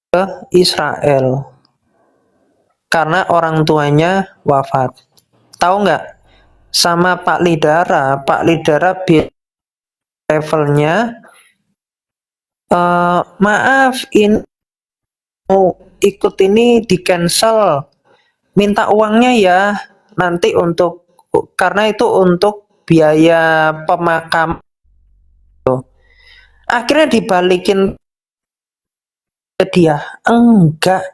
ke Israel karena orang tuanya wafat. Tahu nggak? Sama Pak Lidara levelnya, maaf ini mau ikut ini di cancel, minta uangnya ya nanti karena itu untuk biaya pemakam. Akhirnya dibalikin ke dia, enggak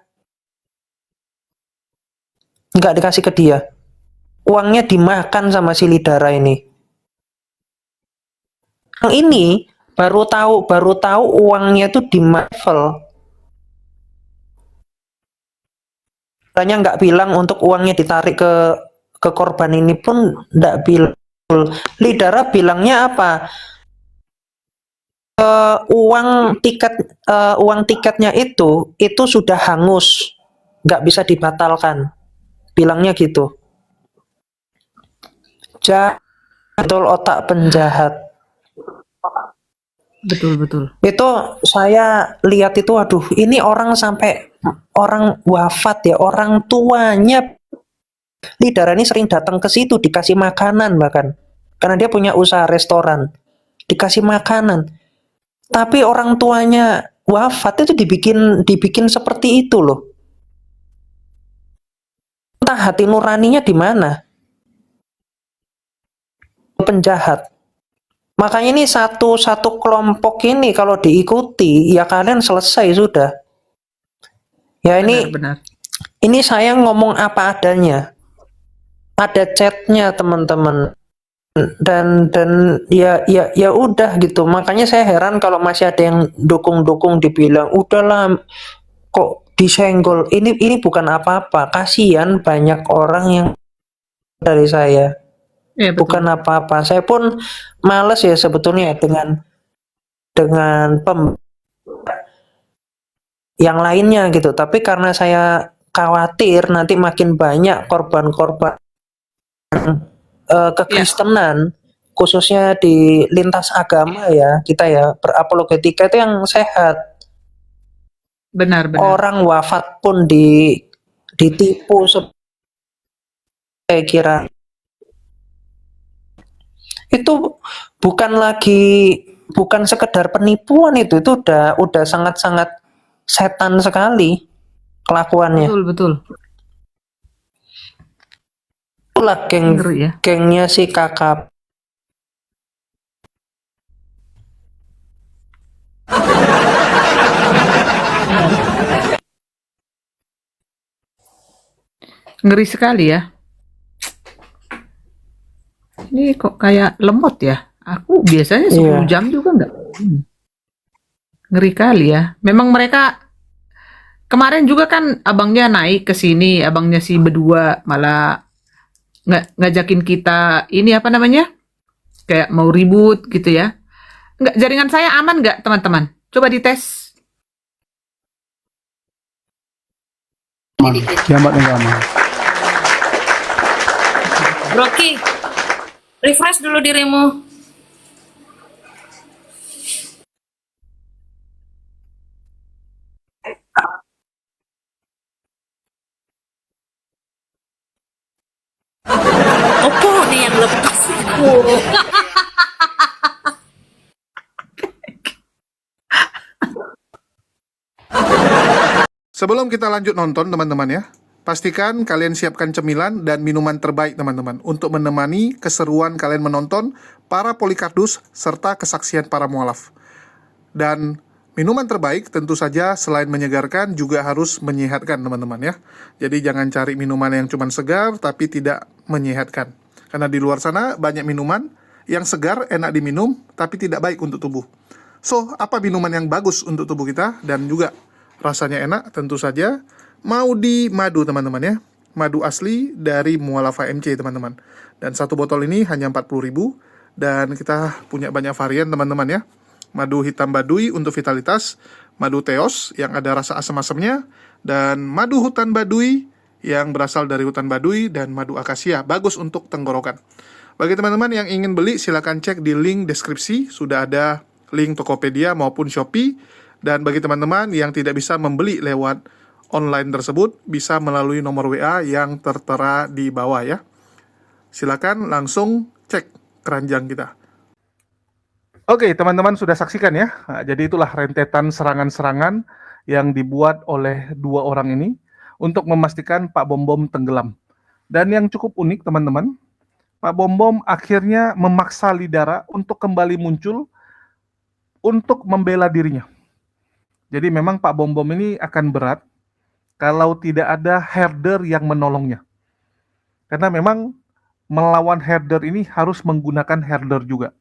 dikasih ke dia, uangnya dimakan sama si Lidara ini. Yang ini baru tahu uangnya itu di level. Hanya nggak bilang untuk uangnya ditarik ke korban ini pun nggak bilang. Lidara bilangnya apa? Uang tiketnya itu sudah hangus, nggak bisa dibatalkan. Bilangnya gitu. Betul, otak penjahat. Betul. Itu saya lihat itu, aduh, ini orang sampai orang wafat ya, orang tuanya Lidara ini sering datang ke situ dikasih makanan bahkan. Karena dia punya usaha restoran. Dikasih makanan. Tapi orang tuanya wafat itu dibikin seperti itu loh. Entah hati nuraninya di mana. Penjahat. Makanya ini satu kelompok ini kalau diikuti ya kalian selesai sudah. Ya ini Benar. Ini saya ngomong apa adanya. Ada chatnya teman-teman. Dan ya udah gitu. Makanya saya heran kalau masih ada yang dukung dibilang udahlah kok disenggol. Ini bukan apa-apa. Kasihan banyak orang yang dari saya. Ya, betul. Bukan apa-apa. Saya pun males ya sebetulnya dengan yang lainnya gitu. Tapi karena saya khawatir nanti makin banyak korban-korban kekristenan, khususnya di lintas agama ya, kita ya berapologetika itu yang sehat. Benar. Orang wafat pun ditipu, saya kira itu bukan sekedar penipuan, itu udah sangat-sangat setan sekali kelakuannya. Betul, betul. Itulah Ngeri ya. gengnya si kakak. Ngeri sekali ya. Ini kok kayak lemot ya. Aku biasanya 10 Iya. jam juga enggak. Ngeri kali ya. Memang mereka kemarin juga kan abangnya naik ke sini, abangnya si berdua malah ngajakin kita ini apa namanya? Kayak mau ribut gitu ya. Enggak, jaringan saya aman nggak teman-teman? Coba dites. Kiamat enggak aman. Rocky, refresh dulu dirimu. Opo nih yang lepas aku. Sebelum kita lanjut nonton teman-teman ya, pastikan kalian siapkan cemilan dan minuman terbaik teman-teman untuk menemani keseruan kalian menonton para Polikardus serta kesaksian para mualaf. Dan minuman terbaik tentu saja selain menyegarkan juga harus menyehatkan teman-teman ya. Jadi jangan cari minuman yang cuma segar tapi tidak menyehatkan. Karena di luar sana banyak minuman yang segar, enak diminum, tapi tidak baik untuk tubuh. So, apa minuman yang bagus untuk tubuh kita dan juga rasanya enak? Tentu saja Maudi madu teman-teman ya. Madu asli dari Mualaf HMC teman-teman. Dan satu botol ini hanya 40.000 dan kita punya banyak varian teman-teman ya. Madu hitam baduy untuk vitalitas, madu teos yang ada rasa asam-asamnya, dan madu hutan baduy yang berasal dari hutan baduy, dan madu akasia bagus untuk tenggorokan. Bagi teman-teman yang ingin beli silakan cek di link deskripsi, sudah ada link Tokopedia maupun Shopee. Dan bagi teman-teman yang tidak bisa membeli lewat online tersebut, bisa melalui nomor WA yang tertera di bawah ya. Silakan langsung cek keranjang kita. Oke, teman-teman sudah saksikan ya. Nah, jadi itulah rentetan serangan-serangan yang dibuat oleh dua orang ini untuk memastikan Pak Bom tenggelam. Dan yang cukup unik teman-teman, Pak Bom akhirnya memaksa Lidara untuk kembali muncul untuk membela dirinya. Jadi memang Pak Bom ini akan berat kalau tidak ada herder yang menolongnya. Karena memang melawan herder ini harus menggunakan herder juga.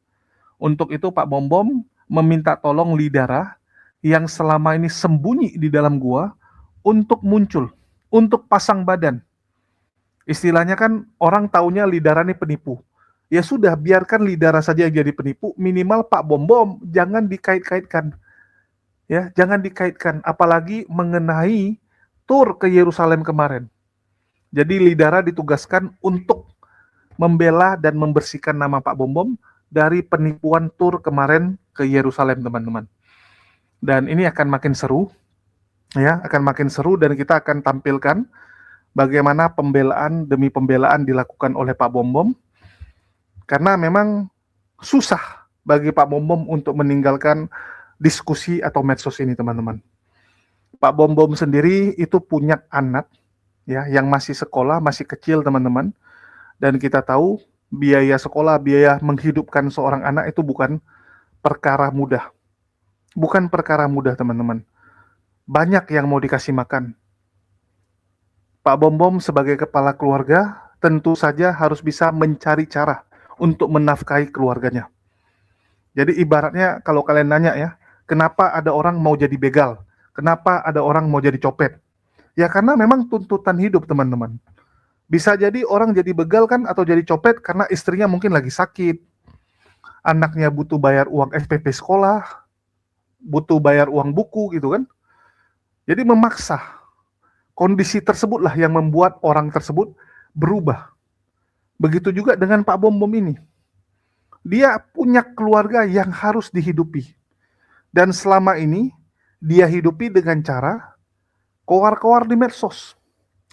Untuk itu Pak Bom meminta tolong Lidara yang selama ini sembunyi di dalam gua untuk muncul, untuk pasang badan. Istilahnya kan orang taunya Lidara ini penipu. Ya sudah, biarkan Lidara saja yang jadi penipu, minimal Pak Bom jangan dikait-kaitkan. Ya, jangan dikaitkan, apalagi mengenai tur ke Yerusalem kemarin. Jadi Lidara ditugaskan untuk membela dan membersihkan nama Pak Bom dari penipuan tur kemarin ke Yerusalem teman-teman. Dan ini akan makin seru, ya, akan makin seru dan kita akan tampilkan bagaimana pembelaan demi pembelaan dilakukan oleh Pak Bom. Karena memang susah bagi Pak Bom untuk meninggalkan diskusi atau medsos ini teman-teman. Pak Bom sendiri itu punya anak ya yang masih sekolah, masih kecil teman-teman. Dan kita tahu biaya sekolah, biaya menghidupkan seorang anak itu bukan perkara mudah. Bukan perkara mudah teman-teman. Banyak yang mau dikasih makan. Pak Bom sebagai kepala keluarga tentu saja harus bisa mencari cara untuk menafkahi keluarganya. Jadi ibaratnya kalau kalian nanya ya, kenapa ada orang mau jadi begal? Kenapa ada orang mau jadi copet? Ya karena memang tuntutan hidup teman-teman. Bisa jadi orang jadi begal kan atau jadi copet karena istrinya mungkin lagi sakit. Anaknya butuh bayar uang SPP sekolah, butuh bayar uang buku gitu kan. Jadi memaksa. Kondisi tersebutlah yang membuat orang tersebut berubah. Begitu juga dengan Pak Bom ini. Dia punya keluarga yang harus dihidupi. Dan selama ini dia hidupi dengan cara koar-koar di medsos.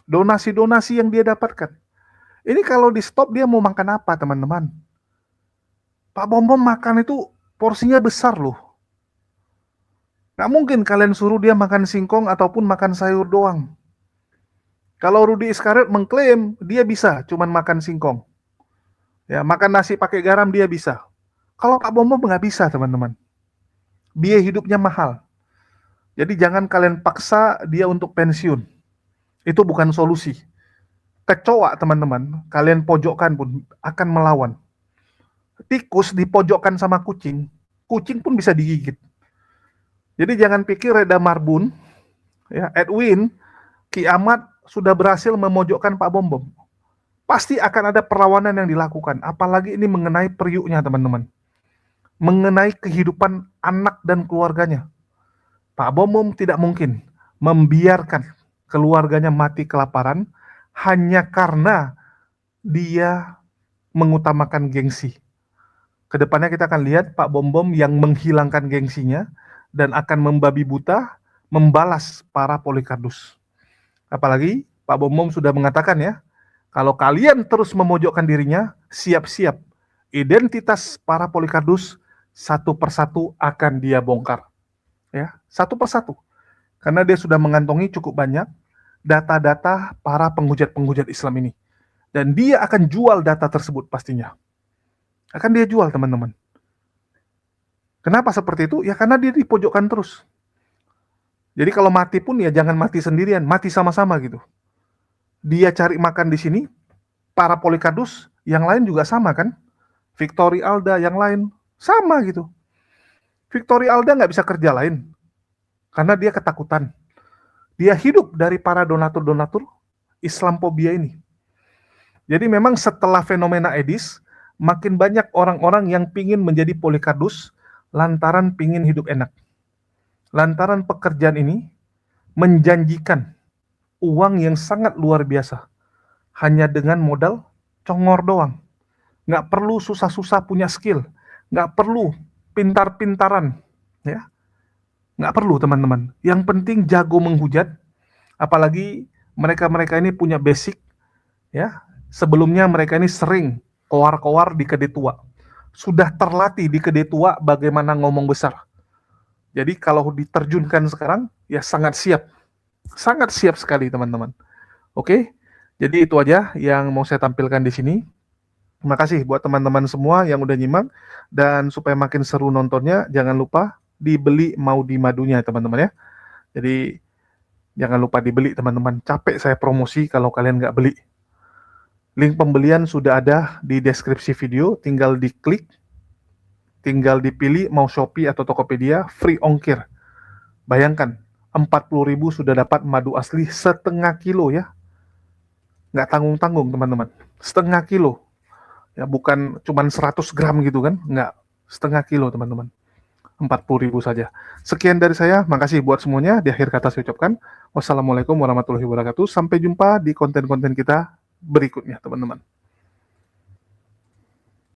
Donasi-donasi yang dia dapatkan. Ini kalau di stop dia mau makan apa teman-teman? Pak Bom makan itu porsinya besar loh. Nggak mungkin kalian suruh dia makan singkong ataupun makan sayur doang. Kalau Rudy Iscariot mengklaim dia bisa cuman makan singkong. Ya, makan nasi pakai garam dia bisa. Kalau Pak Bom Bom nggak bisa, teman-teman. Biaya hidupnya mahal. Jadi jangan kalian paksa dia untuk pensiun. Itu bukan solusi. Kecoa, teman-teman, kalian pojokkan pun akan melawan. Tikus dipojokkan sama kucing, kucing pun bisa digigit. Jadi jangan pikir Reda Marbun, ya, Edwin, Ki Ahmad sudah berhasil memojokkan Pak Bom Bom. Pasti akan ada perlawanan yang dilakukan. Apalagi ini mengenai periuknya, teman-teman. Mengenai kehidupan anak dan keluarganya. Pak Bom Bom tidak mungkin membiarkan keluarganya mati kelaparan hanya karena dia mengutamakan gengsi. Kedepannya kita akan lihat Pak Bom Bom yang menghilangkan gengsinya dan akan membabi buta membalas para Polikardus. Apalagi Pak Bom Bom sudah mengatakan ya, kalau kalian terus memojokkan dirinya, siap-siap identitas para Polikardus satu persatu akan dia bongkar. Ya, satu persatu. Karena dia sudah mengantongi cukup banyak data-data para penghujat-penghujat Islam ini. Dan dia akan jual data tersebut pastinya. Akan dia jual, teman-teman. Kenapa seperti itu? Ya karena dia dipojokkan terus. Jadi kalau mati pun ya jangan mati sendirian, mati sama-sama gitu. Dia cari makan di sini, para Polikardus, yang lain juga sama kan? Victory Alda, yang lain, sama gitu. Victory Alda nggak bisa kerja lain, karena dia ketakutan. Dia hidup dari para donatur-donatur Islamophobia ini. Jadi memang setelah fenomena Edis, makin banyak orang-orang yang pingin menjadi Polikardus, lantaran pingin hidup enak. Lantaran pekerjaan ini menjanjikan uang yang sangat luar biasa. Hanya dengan modal congor doang. Nggak perlu susah-susah punya skill. Nggak perlu pintar-pintaran. Ya. Nggak perlu, teman-teman. Yang penting jago menghujat. Apalagi mereka-mereka ini punya basic. Ya. Sebelumnya mereka ini sering kowar-kowar di Kedai Tua. Sudah terlatih di Kedai Tua bagaimana ngomong besar. Jadi kalau diterjunkan sekarang, ya sangat siap. Sangat siap sekali, teman-teman. Oke, jadi itu aja yang mau saya tampilkan di sini. Terima kasih buat teman-teman semua yang udah nyimak. Dan supaya makin seru nontonnya, jangan lupa dibeli mau di madunya, teman-teman ya. Jadi jangan lupa dibeli, teman-teman. Capek saya promosi kalau kalian nggak beli. Link pembelian sudah ada di deskripsi video, tinggal diklik. Tinggal dipilih mau Shopee atau Tokopedia, free ongkir. Bayangkan, 40.000 sudah dapat madu asli setengah kilo ya. Nggak tanggung-tanggung, teman-teman. Setengah kilo. Ya, bukan cuma 100 gram gitu kan. Nggak, setengah kilo, teman-teman. 40.000 saja. Sekian dari saya, makasih buat semuanya. Di akhir kata saya ucapkan, wassalamualaikum warahmatullahi wabarakatuh. Sampai jumpa di konten-konten kita berikutnya, teman-teman.